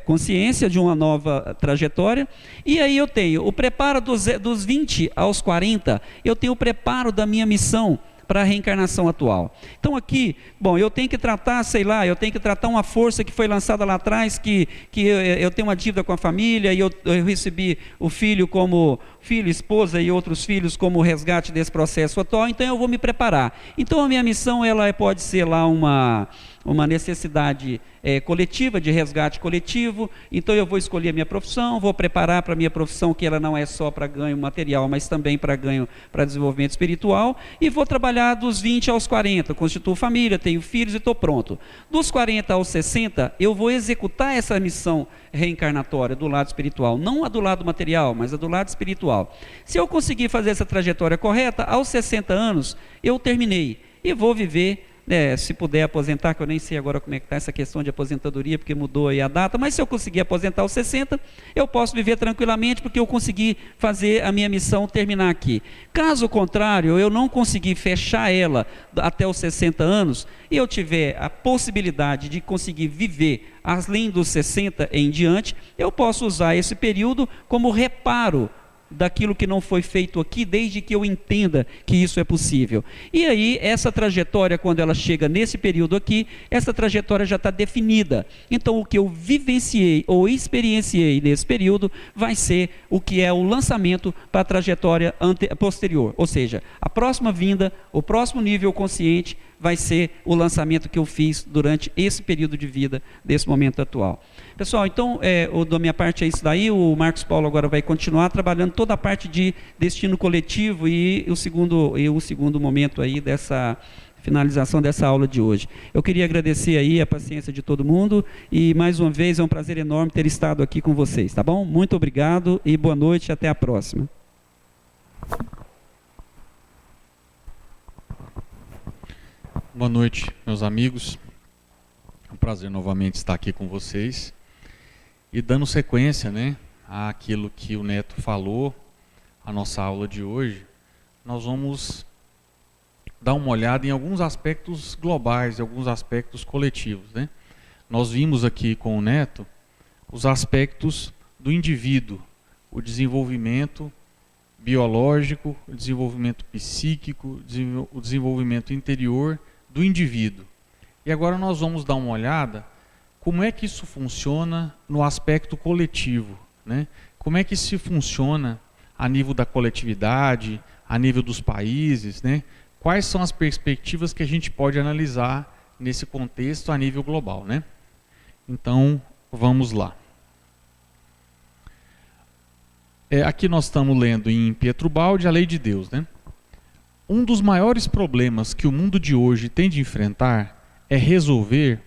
consciência, de uma nova trajetória. E aí eu tenho o preparo dos 20 aos 40, eu tenho o preparo da minha missão para a reencarnação atual. Então aqui, bom, eu tenho que tratar, eu tenho que tratar uma força que foi lançada lá atrás, que eu tenho uma dívida com a família, e eu recebi o filho como filho, esposa e outros filhos como resgate desse processo atual, então eu vou me preparar. Então a minha missão, ela pode ser lá uma necessidade coletiva, de resgate coletivo. Então eu vou escolher a minha profissão, vou preparar para a minha profissão, que ela não é só para ganho material, mas também para ganho, para desenvolvimento espiritual, e vou trabalhar dos 20 aos 40, constituo família, tenho filhos e estou pronto. Dos 40 aos 60, eu vou executar essa missão reencarnatória do lado espiritual, não a do lado material, mas a do lado espiritual. Se eu conseguir fazer essa trajetória correta, aos 60 anos, eu terminei, e vou viver, se puder aposentar, que eu nem sei agora como é que está essa questão de aposentadoria, porque mudou aí a data, mas se eu conseguir aposentar aos 60, eu posso viver tranquilamente, porque eu consegui fazer a minha missão terminar aqui. Caso contrário, eu não conseguir fechar ela até os 60 anos, e eu tiver a possibilidade de conseguir viver além dos 60 em diante, eu posso usar esse período como reparo daquilo que não foi feito aqui, desde que eu entenda que isso é possível. E aí, essa trajetória, quando ela chega nesse período aqui, essa trajetória já está definida. Então, o que eu vivenciei ou experienciei nesse período, vai ser o que é o lançamento para a trajetória posterior. Ou seja, a próxima vinda, o próximo nível consciente, vai ser o lançamento que eu fiz durante esse período de vida, desse momento atual. Pessoal, então, da minha parte é isso daí. O Marcos Paulo agora vai continuar trabalhando toda a parte de destino coletivo e o segundo momento aí dessa finalização dessa aula de hoje. Eu queria agradecer aí a paciência de todo mundo, e mais uma vez é um prazer enorme ter estado aqui com vocês, tá bom? Muito obrigado e boa noite, até a próxima. Boa noite, meus amigos. É um prazer novamente estar aqui com vocês. E dando sequência, àquilo que o Neto falou, a nossa aula de hoje, nós vamos dar uma olhada em alguns aspectos globais, e alguns aspectos coletivos, Nós vimos aqui com o Neto os aspectos do indivíduo, o desenvolvimento biológico, o desenvolvimento psíquico, o desenvolvimento interior do indivíduo. E agora nós vamos dar uma olhada como é que isso funciona no aspecto coletivo, Como é que isso funciona a nível da coletividade, a nível dos países, Quais são as perspectivas que a gente pode analisar nesse contexto a nível global, Então, vamos lá. Aqui nós estamos lendo em Pietro Baldi a Lei de Deus, Um dos maiores problemas que o mundo de hoje tem de enfrentar e resolver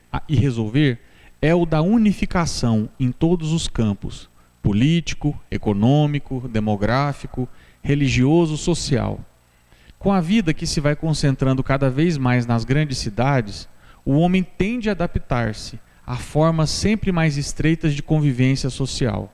é o da unificação em todos os campos: político, econômico, demográfico, religioso, social. Com a vida que se vai concentrando cada vez mais nas grandes cidades, o homem tende a adaptar-se a formas sempre mais estreitas de convivência social.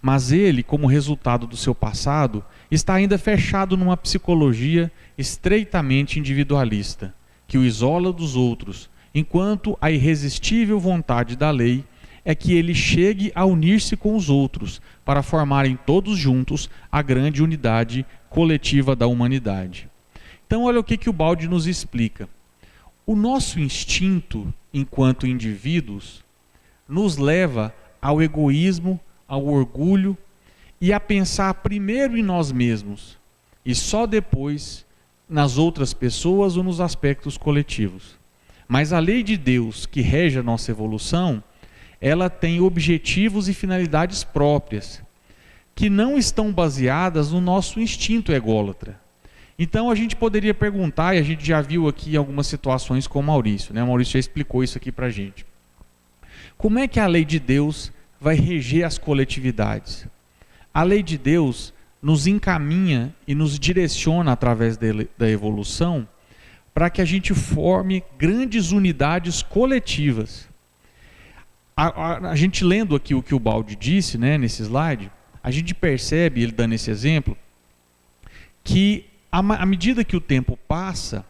Mas ele, como resultado do seu passado, está ainda fechado numa psicologia estreitamente individualista, que o isola dos outros, enquanto a irresistível vontade da lei é que ele chegue a unir-se com os outros para formarem todos juntos a grande unidade coletiva da humanidade. Então, olha o que o Baldi nos explica. O nosso instinto, enquanto indivíduos, nos leva ao egoísmo, ao orgulho e a pensar primeiro em nós mesmos e só depois nas outras pessoas ou nos aspectos coletivos. Mas a lei de Deus que rege a nossa evolução, ela tem objetivos e finalidades próprias, que não estão baseadas no nosso instinto ególatra. Então a gente poderia perguntar, e a gente já viu aqui algumas situações com o Maurício, né? O Maurício já explicou isso aqui para a gente. Como é que a lei de Deus vai reger as coletividades? A lei de Deus nos encaminha e nos direciona através da evolução para que a gente forme grandes unidades coletivas. A gente lendo aqui o que o Baldi disse, né, nesse slide, a gente percebe, ele dando esse exemplo, que à medida que o tempo passa,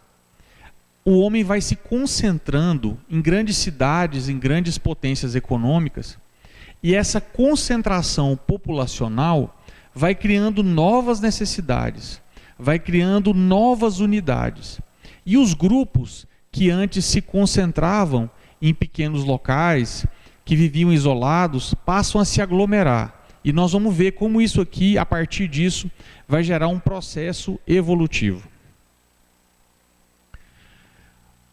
o homem vai se concentrando em grandes cidades, em grandes potências econômicas, e essa concentração populacional vai criando novas necessidades, vai criando novas unidades. E os grupos que antes se concentravam em pequenos locais, que viviam isolados, passam a se aglomerar. E nós vamos ver como isso aqui, a partir disso, vai gerar um processo evolutivo.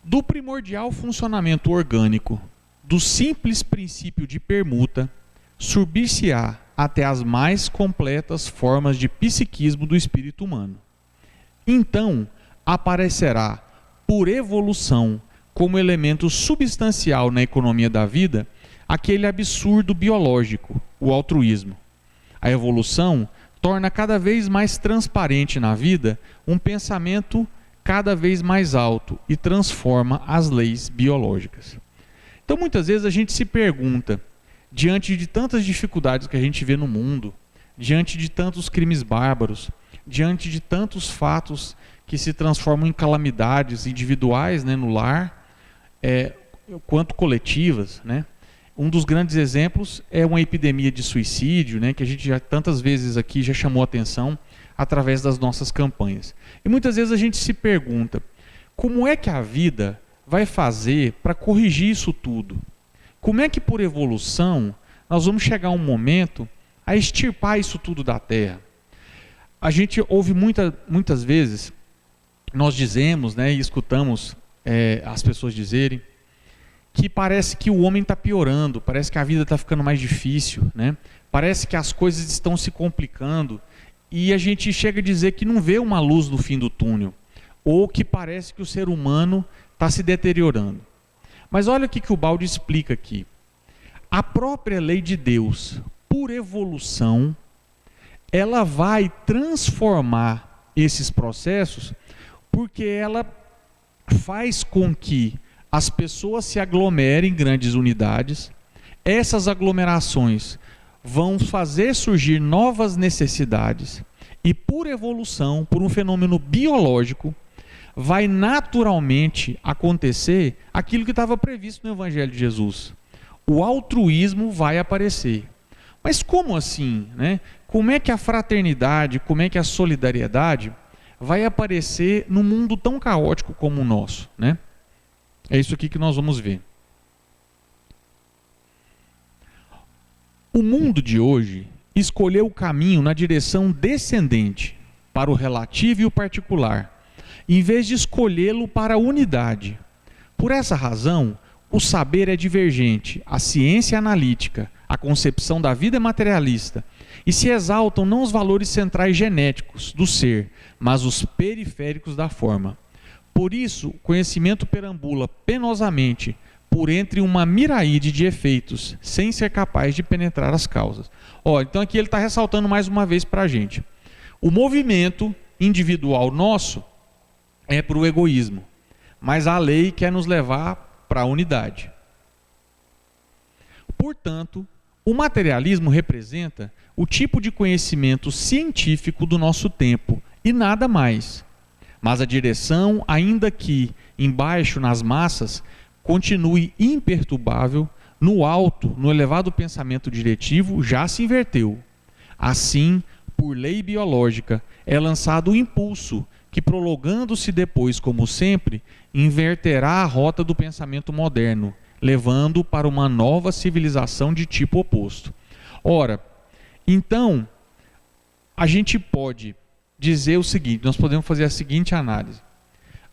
Do primordial funcionamento orgânico, do simples princípio de permuta, subir-se-á até as mais completas formas de psiquismo do espírito humano. Então, aparecerá, por evolução, como elemento substancial na economia da vida, aquele absurdo biológico, o altruísmo. A evolução torna cada vez mais transparente na vida um pensamento cada vez mais alto e transforma as leis biológicas. Então, muitas vezes a gente se pergunta, diante de tantas dificuldades que a gente vê no mundo, diante de tantos crimes bárbaros, diante de tantos fatos que se transformam em calamidades individuais, né, no lar, quanto coletivas, né? Um dos grandes exemplos é uma epidemia de suicídio, né, que a gente já tantas vezes aqui já chamou a atenção através das nossas campanhas. E muitas vezes a gente se pergunta, como é que a vida vai fazer para corrigir isso tudo? Como é que por evolução nós vamos chegar a um momento a extirpar isso tudo da Terra? A gente ouve muitas vezes, nós dizemos, né, e escutamos as pessoas dizerem, que parece que o homem está piorando, parece que a vida está ficando mais difícil, né? Parece que as coisas estão se complicando e a gente chega a dizer que não vê uma luz no fim do túnel, ou que parece que o ser humano está se deteriorando. Mas olha o que o Baldi explica aqui. A própria lei de Deus, por evolução, ela vai transformar esses processos porque ela faz com que as pessoas se aglomerem em grandes unidades. Essas aglomerações vão fazer surgir novas necessidades e, por evolução, por um fenômeno biológico, vai naturalmente acontecer aquilo que estava previsto no Evangelho de Jesus. O altruísmo vai aparecer. Mas como assim, né? Como é que a fraternidade, como é que a solidariedade vai aparecer num mundo tão caótico como o nosso, né? É isso aqui que nós vamos ver. O mundo de hoje escolheu o caminho na direção descendente para o relativo e o particular, em vez de escolhê-lo para a unidade. Por essa razão, o saber é divergente, a ciência é analítica, a concepção da vida é materialista, e se exaltam não os valores centrais genéticos do ser, mas os periféricos da forma. Por isso, o conhecimento perambula penosamente por por entre uma miraíde de efeitos, sem ser capaz de penetrar as causas. Então aqui ele está ressaltando mais uma vez para a gente. O movimento individual nosso é para o egoísmo, mas a lei quer nos levar para a unidade. Portanto, o materialismo representa o tipo de conhecimento científico do nosso tempo e nada mais. Mas a direção, ainda que embaixo nas massas, continue imperturbável, no alto, no elevado pensamento diretivo, já se inverteu. Assim, por lei biológica, é lançado o impulso que, prolongando-se depois, como sempre, inverterá a rota do pensamento moderno, levando para uma nova civilização de tipo oposto. Ora, então, a gente pode dizer o seguinte, nós podemos fazer a seguinte análise.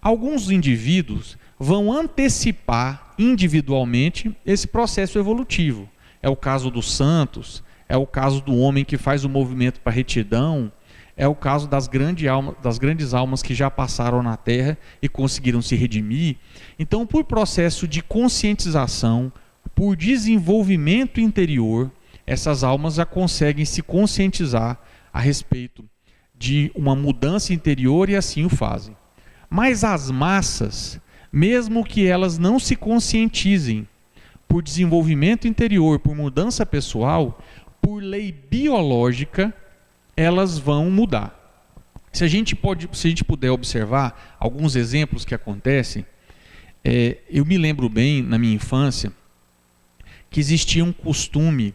Alguns indivíduos vão antecipar individualmente esse processo evolutivo. É o caso dos santos, é o caso do homem que faz o movimento para a retidão, é o caso das grandes almas que já passaram na Terra e conseguiram se redimir. Então, por processo de conscientização, por desenvolvimento interior, essas almas já conseguem se conscientizar a respeito de uma mudança interior e assim o fazem. Mas as massas, mesmo que elas não se conscientizem por desenvolvimento interior, por mudança pessoal, por lei biológica, elas vão mudar. Se a gente puder observar alguns exemplos que acontecem, eu me lembro bem, na minha infância, que existia um costume,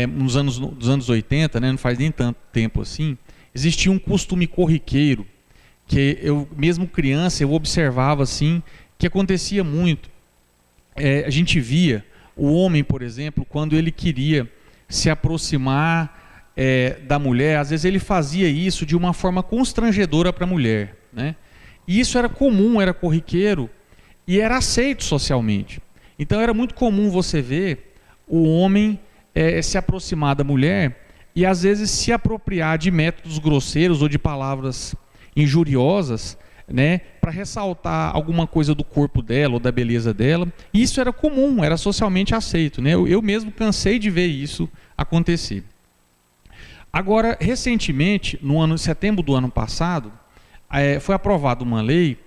nos anos 80, né, não faz nem tanto tempo assim, existia um costume corriqueiro, que eu, mesmo criança, eu observava assim, que acontecia muito. A gente via o homem, por exemplo, quando ele queria se aproximar da mulher, às vezes ele fazia isso de uma forma constrangedora para a mulher, né? E isso era comum, era corriqueiro e era aceito socialmente. Então era muito comum você ver o homem se aproximar da mulher e às vezes se apropriar de métodos grosseiros ou de palavras injuriosas, né, para ressaltar alguma coisa do corpo dela ou da beleza dela. Isso era comum, era socialmente aceito, né? Eu mesmo cansei de ver isso acontecer. Agora, recentemente, em setembro do ano passado, foi aprovada uma lei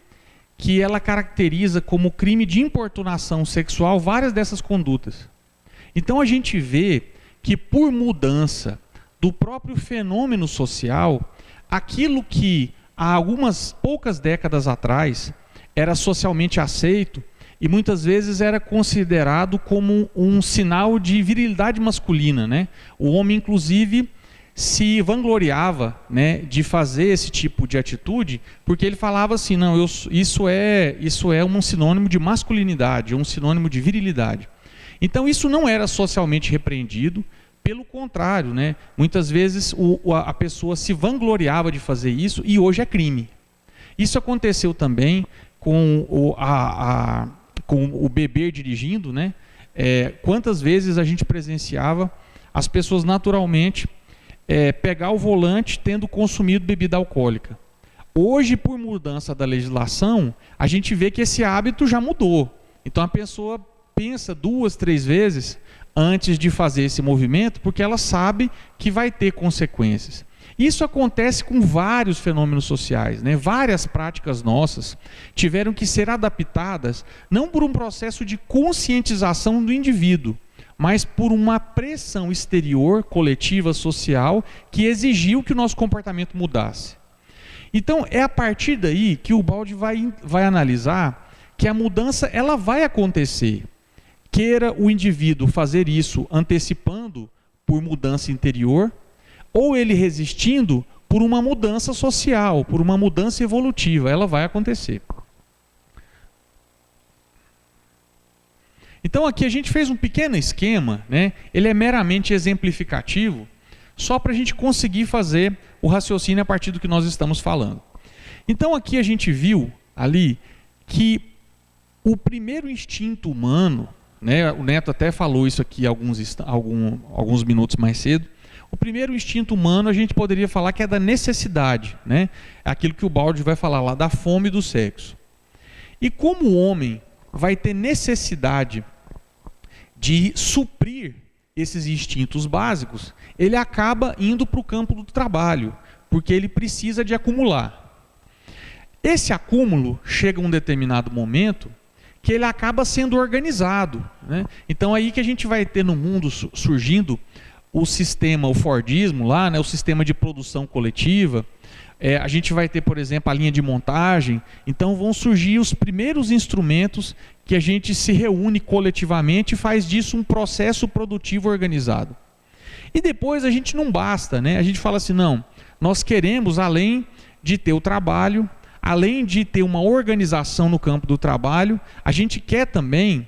que ela caracteriza como crime de importunação sexual várias dessas condutas. Então a gente vê que, por mudança do próprio fenômeno social, aquilo que há algumas poucas décadas atrás era socialmente aceito e muitas vezes era considerado como um sinal de virilidade masculina, né? O homem, inclusive, se vangloriava, né, de fazer esse tipo de atitude, porque ele falava assim, não, isso é um sinônimo de masculinidade, um sinônimo de virilidade. Então isso não era socialmente repreendido, pelo contrário, né, muitas vezes a pessoa se vangloriava de fazer isso e hoje é crime. Isso aconteceu também com o beber dirigindo, né? Quantas vezes a gente presenciava as pessoas naturalmente pegar o volante tendo consumido bebida alcoólica. Hoje, por mudança da legislação, a gente vê que esse hábito já mudou. Então a pessoa pensa 2, 3 vezes antes de fazer esse movimento, porque ela sabe que vai ter consequências. Isso acontece com vários fenômenos sociais, né? Várias práticas nossas tiveram que ser adaptadas, não por um processo de conscientização do indivíduo, mas por uma pressão exterior, coletiva, social, que exigiu que o nosso comportamento mudasse. Então, é a partir daí que o Baldi vai analisar que a mudança ela vai acontecer. Queira o indivíduo fazer isso antecipando por mudança interior, ou ele resistindo por uma mudança social, por uma mudança evolutiva, ela vai acontecer. Então aqui a gente fez um pequeno esquema, né? Ele é meramente exemplificativo, só para a gente conseguir fazer o raciocínio a partir do que nós estamos falando. Então aqui a gente viu ali que o primeiro instinto humano, né? O Neto até falou isso aqui alguns minutos mais cedo. O primeiro instinto humano a gente poderia falar que é da necessidade, né? Aquilo que o Baldi vai falar lá, da fome do sexo. E como o homem vai ter necessidade de suprir esses instintos básicos, ele acaba indo para o campo do trabalho, porque ele precisa de acumular. Esse acúmulo chega a um determinado momento que ele acaba sendo organizado, né? Então aí que a gente vai ter no mundo surgindo o sistema, o Fordismo lá, né? O sistema de produção coletiva. A gente vai ter, por exemplo, a linha de montagem. Então vão surgir os primeiros instrumentos que a gente se reúne coletivamente e faz disso um processo produtivo organizado. E depois a gente não basta, né? A gente fala assim, não, nós queremos, além de ter o trabalho, além de ter uma organização no campo do trabalho, a gente quer também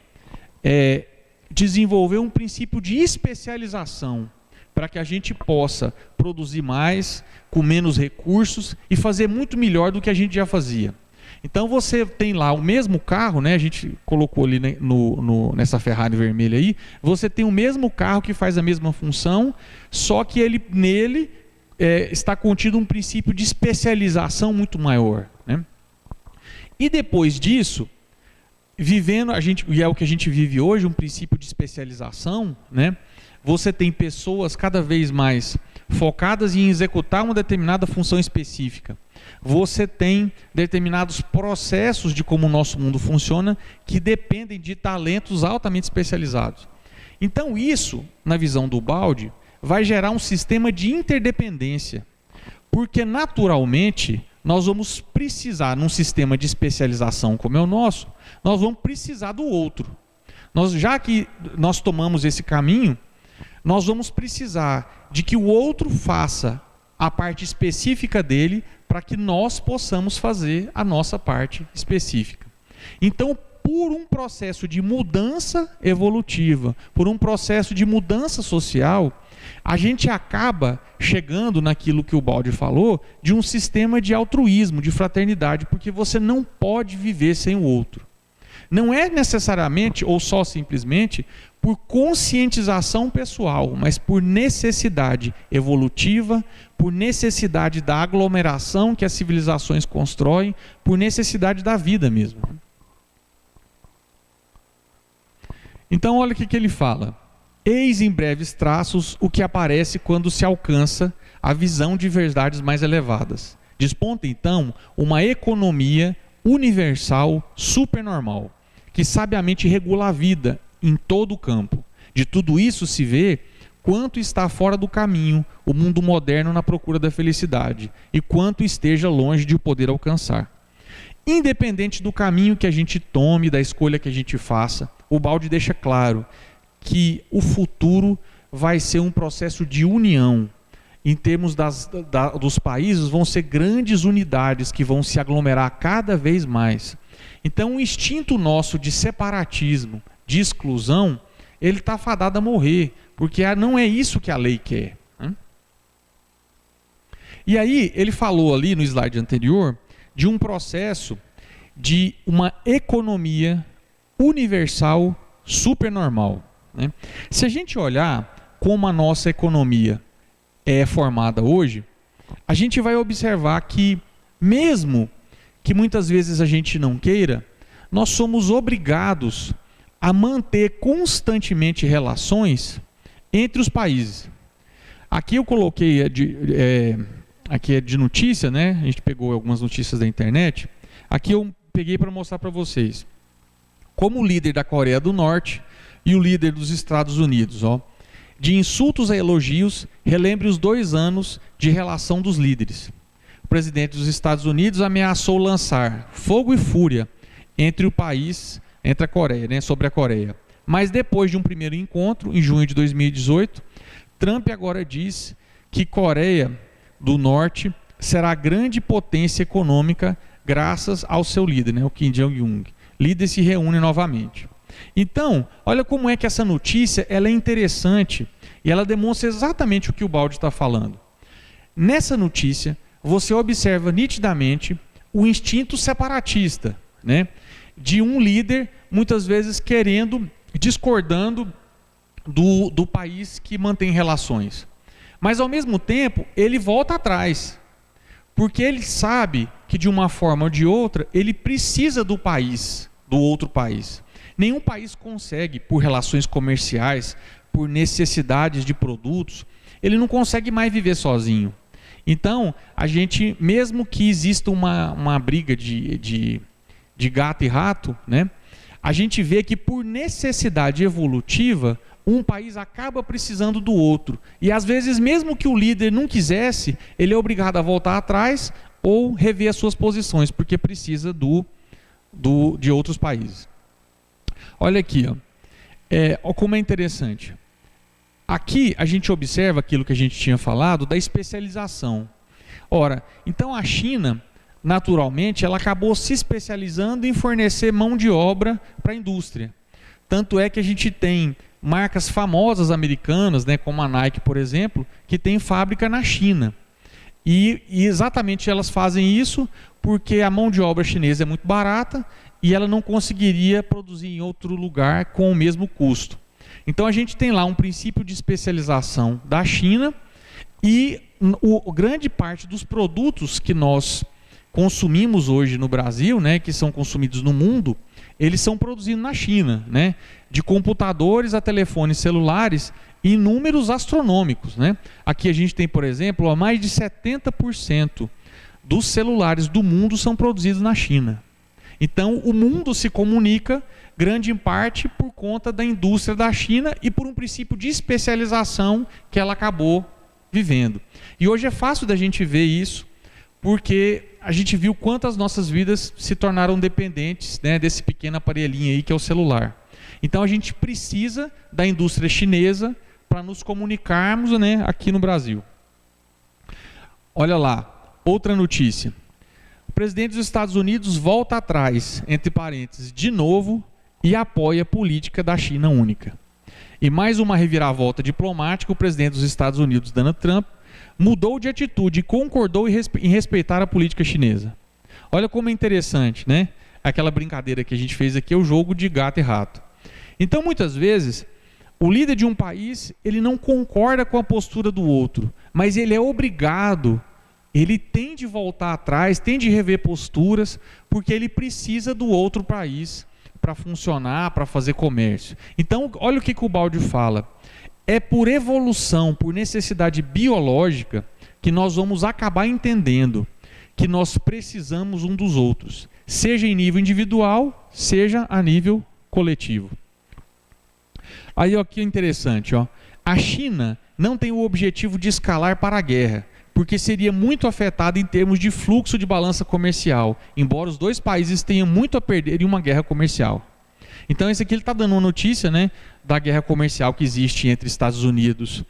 desenvolver um princípio de especialização, para que a gente possa produzir mais, com menos recursos e fazer muito melhor do que a gente já fazia. Então você tem lá o mesmo carro, né? A gente colocou ali nessa Ferrari vermelha aí, você tem o mesmo carro que faz a mesma função, só que nele está contido um princípio de especialização muito maior, né? E depois disso, vivendo, e é o que a gente vive hoje, um princípio de especialização, né? Você tem pessoas cada vez mais focadas em executar uma determinada função específica. Você tem determinados processos de como o nosso mundo funciona que dependem de talentos altamente especializados. Então isso, na visão do Baldi, vai gerar um sistema de interdependência, porque naturalmente nós vamos precisar, num sistema de especialização como é o nosso, nós vamos precisar do outro. Já que nós tomamos esse caminho, nós vamos precisar de que o outro faça a parte específica dele para que nós possamos fazer a nossa parte específica. Então, por um processo de mudança evolutiva, por um processo de mudança social, a gente acaba chegando naquilo que o Baldi falou, de um sistema de altruísmo, de fraternidade, porque você não pode viver sem o outro. Não é necessariamente, ou só simplesmente, por conscientização pessoal, mas por necessidade evolutiva, por necessidade da aglomeração que as civilizações constroem, por necessidade da vida mesmo. Então olha o que ele fala. Eis em breves traços o que aparece quando se alcança a visão de verdades mais elevadas. Desponta então uma economia universal supernormal, que sabiamente regula a vida em todo o campo. De tudo isso se vê quanto está fora do caminho o mundo moderno na procura da felicidade e quanto esteja longe de o poder alcançar. Independente do caminho que a gente tome, da escolha que a gente faça, o Baldi deixa claro que o futuro vai ser um processo de união. Em termos dos países, vão ser grandes unidades que vão se aglomerar cada vez mais. Então o instinto nosso de separatismo, de exclusão, ele está fadado a morrer, porque não é isso que a lei quer. E aí ele falou ali no slide anterior de um processo de uma economia universal supernormal, né? Se a gente olhar como a nossa economia é formada hoje, a gente vai observar que, mesmo que muitas vezes a gente não queira, nós somos obrigados a manter constantemente relações entre os países. Aqui eu coloquei, aqui é de notícia, né? A gente pegou algumas notícias da internet. Aqui eu peguei para mostrar para vocês. Como o líder da Coreia do Norte e o líder dos Estados Unidos, de insultos a elogios, relembre os 2 anos de relação dos líderes. O presidente dos Estados Unidos ameaçou lançar fogo e fúria entre a Coreia, né, sobre a Coreia. Mas depois de um primeiro encontro, em junho de 2018, Trump agora diz que Coreia do Norte será a grande potência econômica graças ao seu líder, né, o Kim Jong-un. Líder se reúne novamente. Então, olha como é que essa notícia ela é interessante e ela demonstra exatamente o que o Baldi está falando. Nessa notícia, você observa nitidamente o instinto separatista, né, de um líder, muitas vezes discordando do país que mantém relações. Mas, ao mesmo tempo, ele volta atrás, porque ele sabe que, de uma forma ou de outra, ele precisa do país do outro país. Nenhum país consegue, por relações comerciais, por necessidades de produtos, ele não consegue mais viver sozinho. Então, a gente, mesmo que exista uma briga de gato e rato, né, a gente vê que por necessidade evolutiva, um país acaba precisando do outro. E às vezes, mesmo que o líder não quisesse, ele é obrigado a voltar atrás ou rever as suas posições, porque precisa de outros países. Olha aqui, ó, como é interessante. Aqui a gente observa aquilo que a gente tinha falado da especialização. Ora, então a China, naturalmente, ela acabou se especializando em fornecer mão de obra para a indústria. Tanto é que a gente tem marcas famosas americanas, né, como a Nike, por exemplo, que tem fábrica na China. E exatamente elas fazem isso porque a mão de obra chinesa é muito barata e ela não conseguiria produzir em outro lugar com o mesmo custo. Então a gente tem lá um princípio de especialização da China e grande parte dos produtos que nós consumimos hoje no Brasil, né, que são consumidos no mundo, eles são produzidos na China, né, de computadores a telefones celulares em números astronômicos, né? Aqui a gente tem, por exemplo, mais de 70% dos celulares do mundo são produzidos na China. Então o mundo se comunica grande em parte por conta da indústria da China e por um princípio de especialização que ela acabou vivendo. E hoje é fácil da gente ver isso, porque a gente viu quanto as nossas vidas se tornaram dependentes, né, desse pequeno aparelhinho aí que é o celular. Então a gente precisa da indústria chinesa para nos comunicarmos, né, aqui no Brasil. Olha lá, outra notícia. O presidente dos Estados Unidos volta atrás, entre parênteses, de novo, e apoia a política da China única. E mais uma reviravolta diplomática, o presidente dos Estados Unidos, Donald Trump, mudou de atitude e concordou em respeitar a política chinesa. Olha como é interessante, né? Aquela brincadeira que a gente fez aqui é o jogo de gato e rato. Então, muitas vezes, o líder de um país, ele não concorda com a postura do outro, mas ele é obrigado, ele tem de voltar atrás, tem de rever posturas, porque ele precisa do outro país para funcionar, para fazer comércio. Então, olha o que o Baldi fala. É por evolução, por necessidade biológica, que nós vamos acabar entendendo que nós precisamos um dos outros, seja em nível individual, seja a nível coletivo. Aí ó, que interessante, ó. A China não tem o objetivo de escalar para a guerra, porque seria muito afetada em termos de fluxo de balança comercial, embora os dois países tenham muito a perder em uma guerra comercial. Então esse aqui ele está dando uma notícia, né, da guerra comercial que existe entre Estados Unidos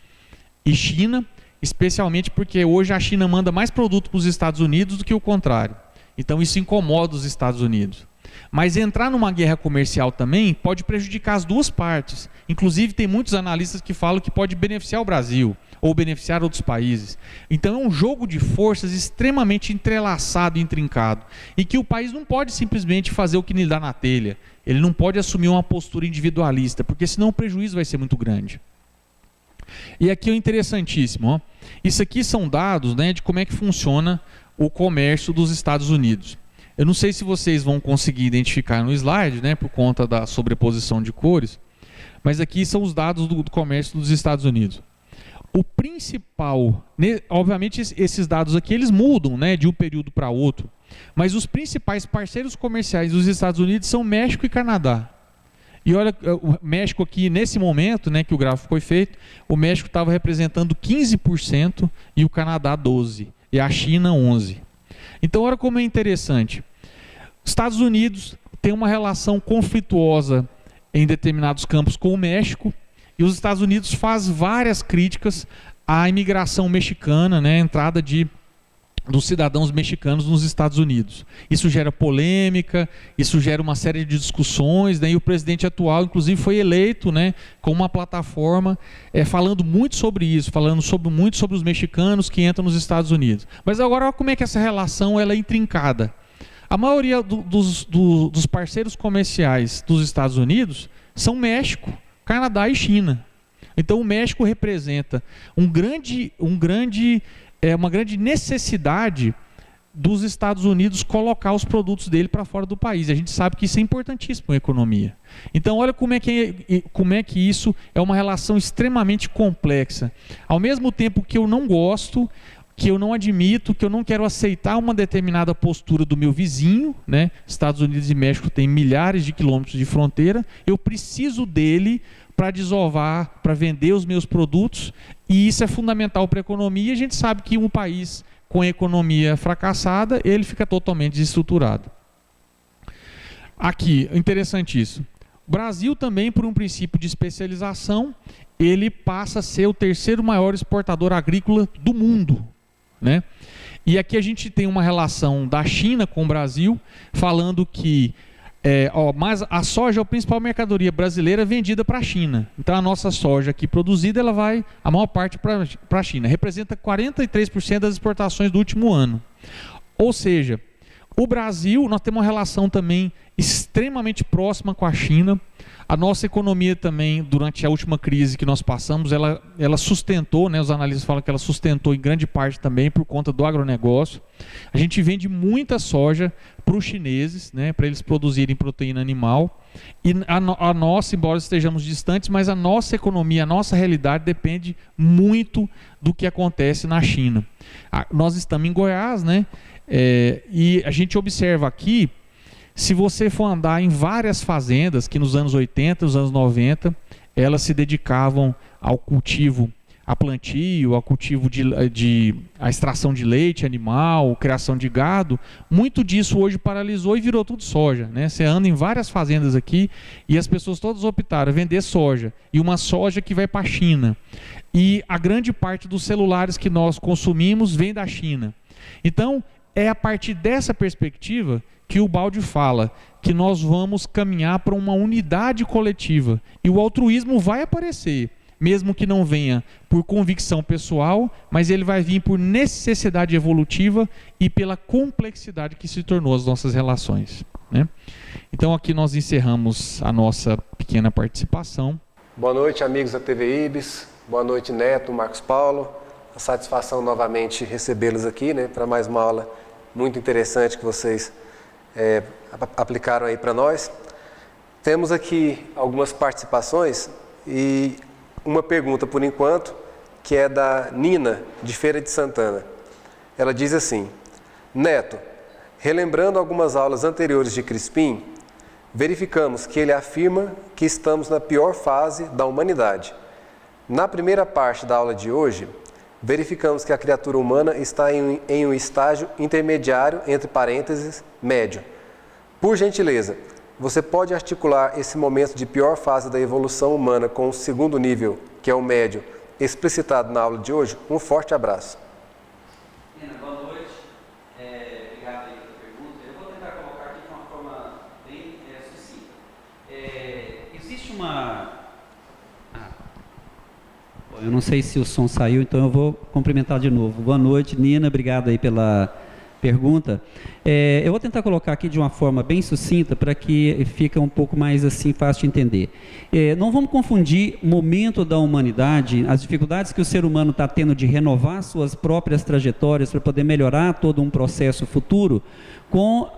e China, especialmente porque hoje a China manda mais produto para os Estados Unidos do que o contrário. Então isso incomoda os Estados Unidos. Mas entrar numa guerra comercial também pode prejudicar as duas partes. Inclusive tem muitos analistas que falam que pode beneficiar o Brasil ou beneficiar outros países. Então é um jogo de forças extremamente entrelaçado e intrincado. E que o país não pode simplesmente fazer o que lhe dá na telha. Ele não pode assumir uma postura individualista, porque senão o prejuízo vai ser muito grande. E aqui é interessantíssimo. Ó. Isso aqui são dados, né, de como é que funciona o comércio dos Estados Unidos. Eu não sei se vocês vão conseguir identificar no slide, né, por conta da sobreposição de cores, mas aqui são os dados do comércio dos Estados Unidos. O principal, obviamente esses dados aqui eles mudam, né, de um período para outro, mas os principais parceiros comerciais dos Estados Unidos são México e Canadá. E olha, o México aqui, nesse momento, né, que o gráfico foi feito, o México estava representando 15% e o Canadá 12%, e a China 11%. Então, olha como é interessante. Os Estados Unidos têm uma relação conflituosa em determinados campos com o México, e os Estados Unidos faz várias críticas à imigração mexicana, né, a entrada dos cidadãos mexicanos nos Estados Unidos. Isso gera polêmica, isso gera uma série de discussões, né, e o presidente atual, inclusive, foi eleito, né, com uma plataforma falando muito sobre isso, falando muito sobre os mexicanos que entram nos Estados Unidos. Mas agora, olha como é que essa relação ela é intrincada. A maioria dos parceiros comerciais dos Estados Unidos são México, Canadá e China. Então o México representa uma grande necessidade dos Estados Unidos colocar os produtos dele para fora do país. A gente sabe que isso é importantíssimo para a economia. Então, olha como é que isso é uma relação extremamente complexa. Ao mesmo tempo que eu não gosto, que eu não admito, que eu não quero aceitar uma determinada postura do meu vizinho, né? Estados Unidos e México têm milhares de quilômetros de fronteira, eu preciso dele para desovar, para vender os meus produtos, e isso é fundamental para a economia. A gente sabe que um país com a economia fracassada, ele fica totalmente desestruturado. Aqui, interessante isso. O Brasil também, por um princípio de especialização, ele passa a ser o terceiro maior exportador agrícola do mundo, né? E aqui a gente tem uma relação da China com o Brasil, falando que mas a soja é a principal mercadoria brasileira vendida para a China. Então a nossa soja aqui produzida, ela vai, a maior parte para a China. Representa 43% das exportações do último ano. Ou seja, o Brasil, nós temos uma relação também extremamente próxima com a China. A nossa economia também, durante a última crise que nós passamos, ela sustentou, né, os analistas falam que ela sustentou em grande parte também por conta do agronegócio. A gente vende muita soja para os chineses, né, para eles produzirem proteína animal. E a nossa, embora estejamos distantes, mas a nossa economia, a nossa realidade depende muito do que acontece na China. Nós estamos em Goiás, né, e a gente observa aqui, se você for andar em várias fazendas que nos anos 80, nos anos 90, elas se dedicavam ao cultivo, a plantio, ao cultivo a extração de leite animal, criação de gado, muito disso hoje paralisou e virou tudo soja, né? Você anda em várias fazendas aqui e as pessoas todas optaram a vender soja, e uma soja que vai para a China. E a grande parte dos celulares que nós consumimos vem da China. Então, é a partir dessa perspectiva que o Baldi fala que nós vamos caminhar para uma unidade coletiva. E o altruísmo vai aparecer, mesmo que não venha por convicção pessoal, mas ele vai vir por necessidade evolutiva e pela complexidade que se tornou as nossas relações, né? Então aqui nós encerramos a nossa pequena participação. Boa noite, amigos da TV Ibis. Boa noite, Neto, Marcos Paulo. A satisfação novamente recebê-los aqui, né, para mais uma aula muito interessante que vocês aplicaram aí para nós. Temos aqui algumas participações e uma pergunta por enquanto, que é da Nina, de Feira de Santana. Ela diz assim: Neto, relembrando algumas aulas anteriores de Crispim, verificamos que ele afirma que estamos na pior fase da humanidade. Na primeira parte da aula de hoje, verificamos que a criatura humana está em um estágio intermediário, entre parênteses, médio. Por gentileza, você pode articular esse momento de pior fase da evolução humana com o segundo nível, que é o médio, explicitado na aula de hoje? Um forte abraço. Boa noite. Obrigado aí pela pergunta. Eu vou tentar colocar aqui de uma forma bem sucinta. Existe uma... Eu não sei se o som saiu, então eu vou cumprimentar de novo. Boa noite, Nina, obrigado aí pela pergunta. Eu vou tentar colocar aqui de uma forma bem sucinta para que fique um pouco mais assim fácil de entender. Não vamos confundir momento da humanidade, as dificuldades que o ser humano está tendo de renovar suas próprias trajetórias para poder melhorar todo um processo futuro, com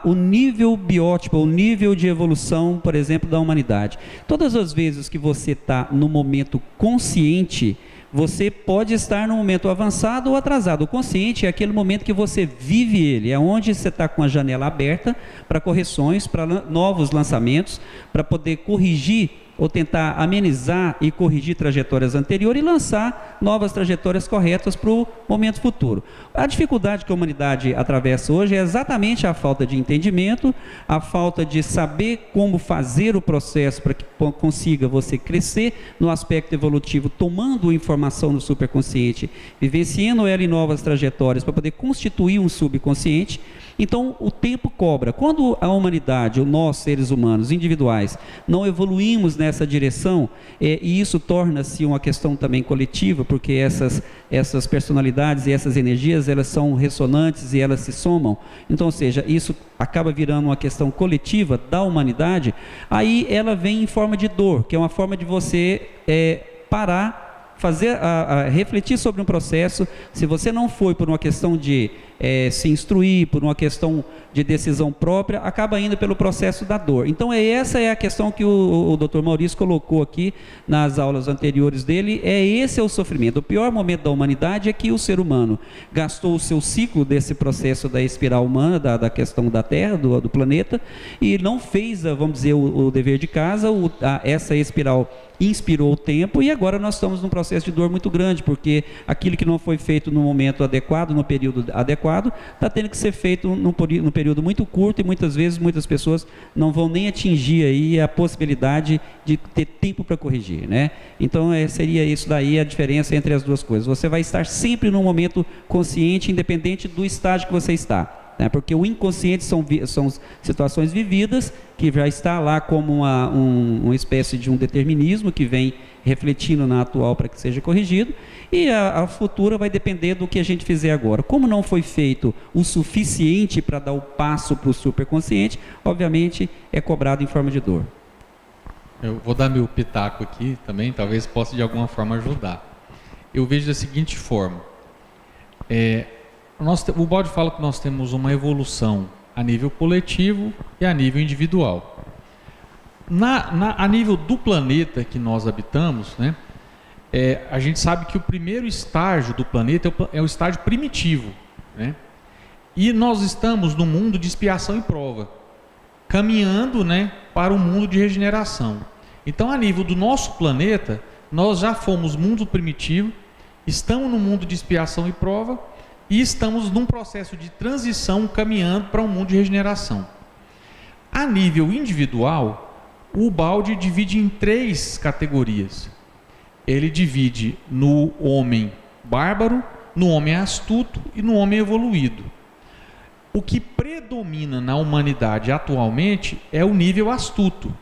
o nível biótipo, o nível de evolução, por exemplo, da humanidade. Todas as vezes que você está no momento consciente, você pode estar no momento avançado ou atrasado. O consciente é aquele momento que você vive ele, é onde você está com a janela aberta para correções, para novos lançamentos, para poder corrigir ou tentar amenizar e corrigir trajetórias anteriores e lançar novas trajetórias corretas para o momento futuro. A dificuldade que a humanidade atravessa hoje é exatamente a falta de entendimento, a falta de saber como fazer o processo para que consiga você crescer no aspecto evolutivo, tomando informação no superconsciente, vivenciando ela em novas trajetórias para poder constituir um subconsciente. Então, o tempo cobra. Quando a humanidade, nós, seres humanos, individuais, não evoluímos nessa direção, e isso torna-se uma questão também coletiva, porque essas personalidades e essas energias, elas são ressonantes e elas se somam. Então, ou seja, isso acaba virando uma questão coletiva da humanidade, aí ela vem em forma de dor, que é uma forma de você parar, refletir sobre um processo. Se você não foi por uma questão de se instruir, por uma questão de decisão própria, acaba indo pelo processo da dor. Então essa é a questão que o Dr. Maurício colocou aqui nas aulas anteriores dele. Esse é o sofrimento. O pior momento da humanidade é que o ser humano gastou o seu ciclo desse processo da espiral humana, da questão da Terra, do planeta, e não fez, vamos dizer, o dever de casa. Essa espiral inspirou o tempo, e agora nós estamos num processo de dor muito grande, porque aquilo que não foi feito no momento adequado, no período adequado, está tendo que ser feito num período muito curto, e muitas vezes muitas pessoas não vão nem atingir aí a possibilidade de ter tempo para corrigir, né? Então seria isso daí a diferença entre as duas coisas. Você vai estar sempre num momento consciente, independente do estágio que você está, né? Porque o inconsciente são situações vividas, que já está lá como uma espécie de um determinismo que vem refletindo na atual para que seja corrigido, e a futura vai depender do que a gente fizer agora. Como não foi feito o suficiente para dar o passo para o superconsciente, obviamente é cobrado em forma de dor. Eu vou dar meu pitaco aqui também, talvez possa de alguma forma ajudar. Eu vejo da seguinte forma: o Baldi fala que nós temos uma evolução a nível coletivo e a nível individual. A nível do planeta que nós habitamos, né, a gente sabe que o primeiro estágio do planeta é o estágio primitivo, né? E nós estamos no mundo de expiação e prova, caminhando, né, para um mundo de regeneração. Então, a nível do nosso planeta, nós já fomos mundo primitivo, estamos no mundo de expiação e prova, e estamos num processo de transição, caminhando para um mundo de regeneração. A nível individual, o Baldi divide em 3 categorias. Ele divide no homem bárbaro, no homem astuto e no homem evoluído. O que predomina na humanidade atualmente é o nível astuto.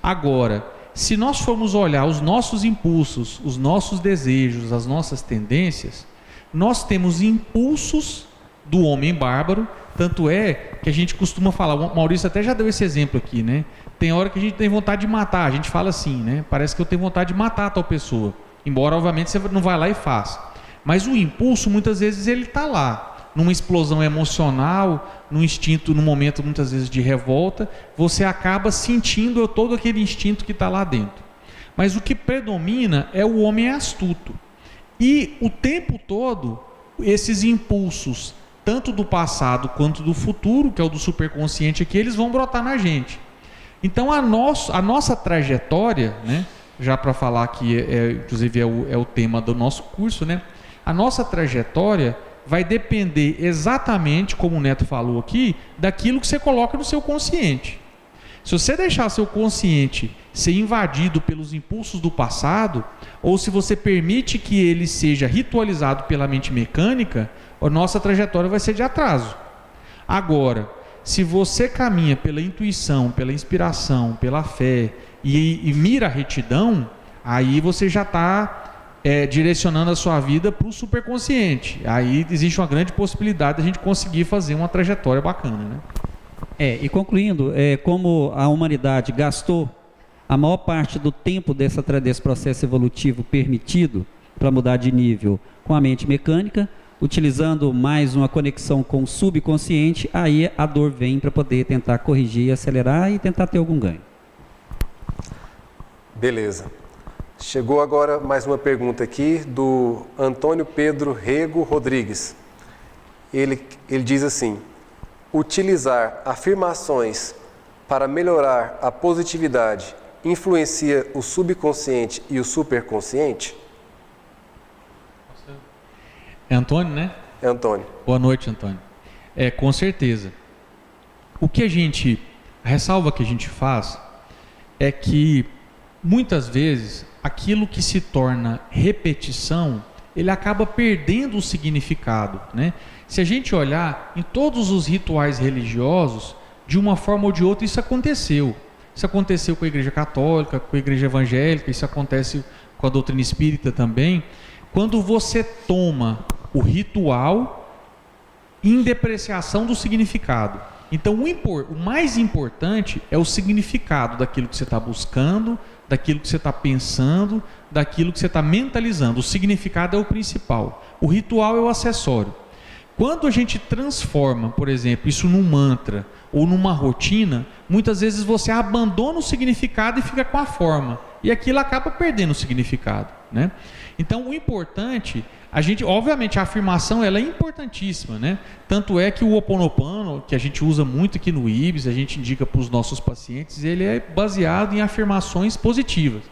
Agora, se nós formos olhar os nossos impulsos, os nossos desejos, as nossas tendências, nós temos impulsos do homem bárbaro, tanto é que a gente costuma falar, o Maurício até já deu esse exemplo aqui, né? Tem hora que a gente tem vontade de matar, a gente fala assim, né? Parece que eu tenho vontade de matar a tal pessoa, embora obviamente você não vai lá e faça. Mas o impulso, muitas vezes, ele está lá, numa explosão emocional, num instinto, num momento muitas vezes de revolta, você acaba sentindo todo aquele instinto que está lá dentro. Mas o que predomina é o homem astuto. E o tempo todo, esses impulsos, tanto do passado quanto do futuro, que é o do superconsciente aqui, eles vão brotar na gente. Então a nossa trajetória, né, já para falar que inclusive é o tema do nosso curso, né, a nossa trajetória vai depender exatamente, como o Neto falou aqui, daquilo que você coloca no seu consciente. Se você deixar seu consciente ser invadido pelos impulsos do passado, ou se você permite que ele seja ritualizado pela mente mecânica, a nossa trajetória vai ser de atraso. Agora, se você caminha pela intuição, pela inspiração, pela fé e mira a retidão, aí você já está direcionando a sua vida para o superconsciente. Aí existe uma grande possibilidade de a gente conseguir fazer uma trajetória bacana, né? E concluindo, como a humanidade gastou a maior parte do tempo desse processo evolutivo permitido para mudar de nível com a mente mecânica, utilizando mais uma conexão com o subconsciente, aí a dor vem para poder tentar corrigir, acelerar e tentar ter algum ganho. Beleza. Chegou agora mais uma pergunta aqui do Antônio Pedro Rego Rodrigues. Ele diz assim: utilizar afirmações para melhorar a positividade influencia o subconsciente e o superconsciente? É Antônio, né? É Antônio. Boa noite, Antônio. Com certeza. A ressalva que a gente faz é que muitas vezes aquilo que se torna repetição, ele acaba perdendo o significado, né? Se a gente olhar em todos os rituais religiosos, de uma forma ou de outra isso aconteceu. Isso aconteceu com a Igreja Católica, com a Igreja Evangélica, isso acontece com a doutrina espírita também. Quando você toma o ritual em depreciação do significado. Então o mais importante é o significado daquilo que você está buscando, daquilo que você está pensando, daquilo que você está mentalizando. O significado é o principal. O ritual é o acessório. Quando a gente transforma, por exemplo, isso num mantra ou numa rotina, muitas vezes você abandona o significado e fica com a forma. E aquilo acaba perdendo o significado, né? Então, o importante, obviamente, a afirmação ela é importantíssima, né? Tanto é que o Ho Oponopono, que a gente usa muito aqui no IBS, a gente indica para os nossos pacientes, ele é baseado em afirmações positivas.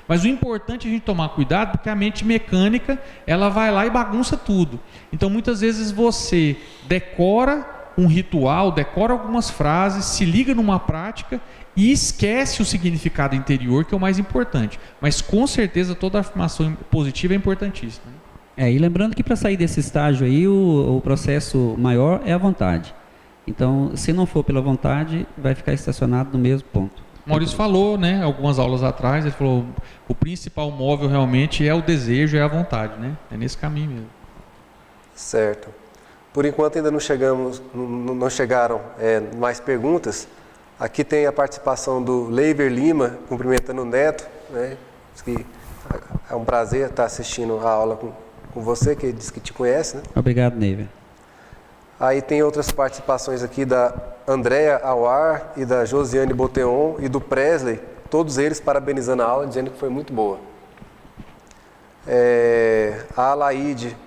Mas o importante é a gente tomar cuidado, porque a mente mecânica, ela vai lá e bagunça tudo. Então, muitas vezes você decora um ritual, decora algumas frases, se liga numa prática e esquece o significado interior, que é o mais importante. Mas, com certeza, toda afirmação positiva é importantíssima. E lembrando que para sair desse estágio aí, o processo maior é a vontade. Então, se não for pela vontade, vai ficar estacionado no mesmo ponto. Maurício falou, né, algumas aulas atrás, ele falou, o principal móvel realmente é o desejo, é a vontade, né? É nesse caminho mesmo. Certo. Por enquanto ainda não chegaram mais perguntas. Aqui tem a participação do Leiber Lima, cumprimentando o Neto, né? Diz que é um prazer estar assistindo a aula com você, que diz que te conhece, né? Obrigado, Neiva. Aí tem outras participações aqui da Andréa Awar e da Josiane Boteon e do Presley, todos eles parabenizando a aula, dizendo que foi muito boa. A Alaide,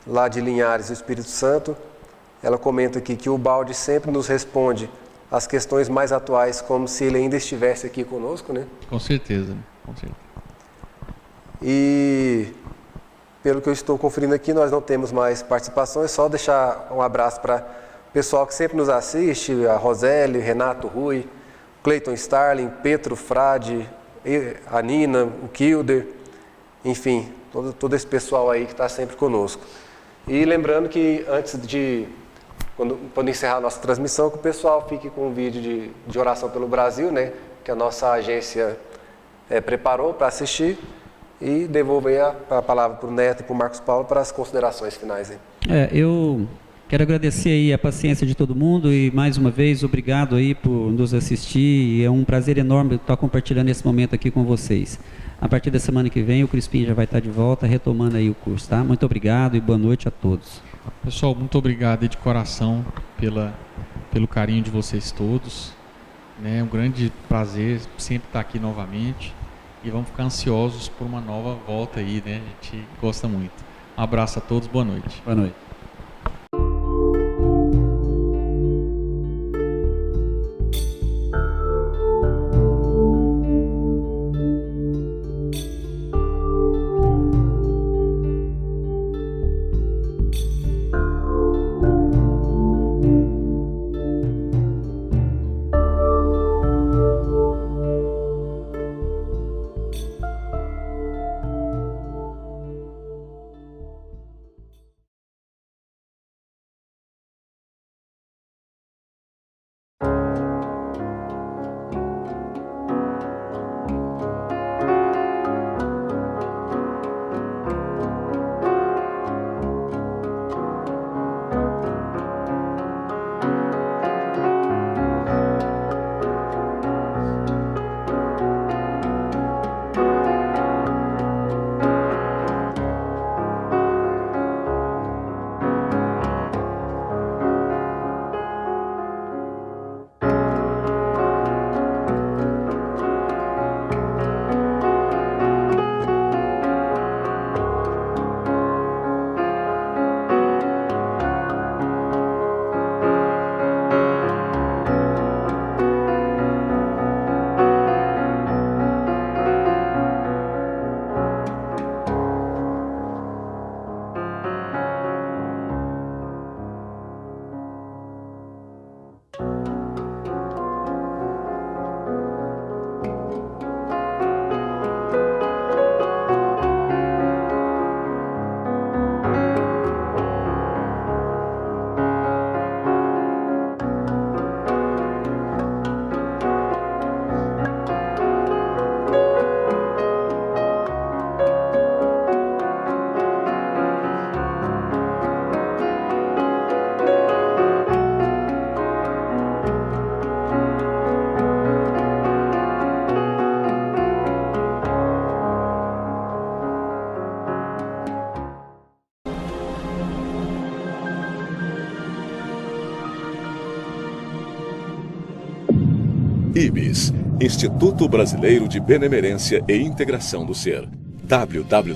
lá de Linhares, do Espírito Santo, ela comenta aqui que o Baldi sempre nos responde as questões mais atuais como se ele ainda estivesse aqui conosco, né? Com certeza, com certeza. E pelo que eu estou conferindo aqui, nós não temos mais participações, só deixar um abraço para o pessoal que sempre nos assiste, a Roseli, Renato Rui, Cleiton Starling, Petro Frade, a Nina, o Kilder, enfim, todo esse pessoal aí que está sempre conosco. E lembrando que quando encerrar a nossa transmissão, que o pessoal fique com um vídeo de oração pelo Brasil, né, que a nossa agência preparou para assistir, e devolvo aí a palavra para o Neto e para o Marcos Paulo para as considerações finais. Aí. Eu quero agradecer aí a paciência de todo mundo e mais uma vez obrigado aí por nos assistir. É um prazer enorme estar compartilhando esse momento aqui com vocês. A partir da semana que vem o Crispim já vai estar de volta retomando aí o curso, tá? Muito obrigado e boa noite a todos. Pessoal, muito obrigado aí de coração pelo carinho de vocês todos. É um grande prazer sempre estar aqui novamente. E vamos ficar ansiosos por uma nova volta aí, né? A gente gosta muito. Um abraço a todos, boa noite. Boa noite. IBS, Instituto Brasileiro de Benemerência e Integração do Ser. www.ibis.org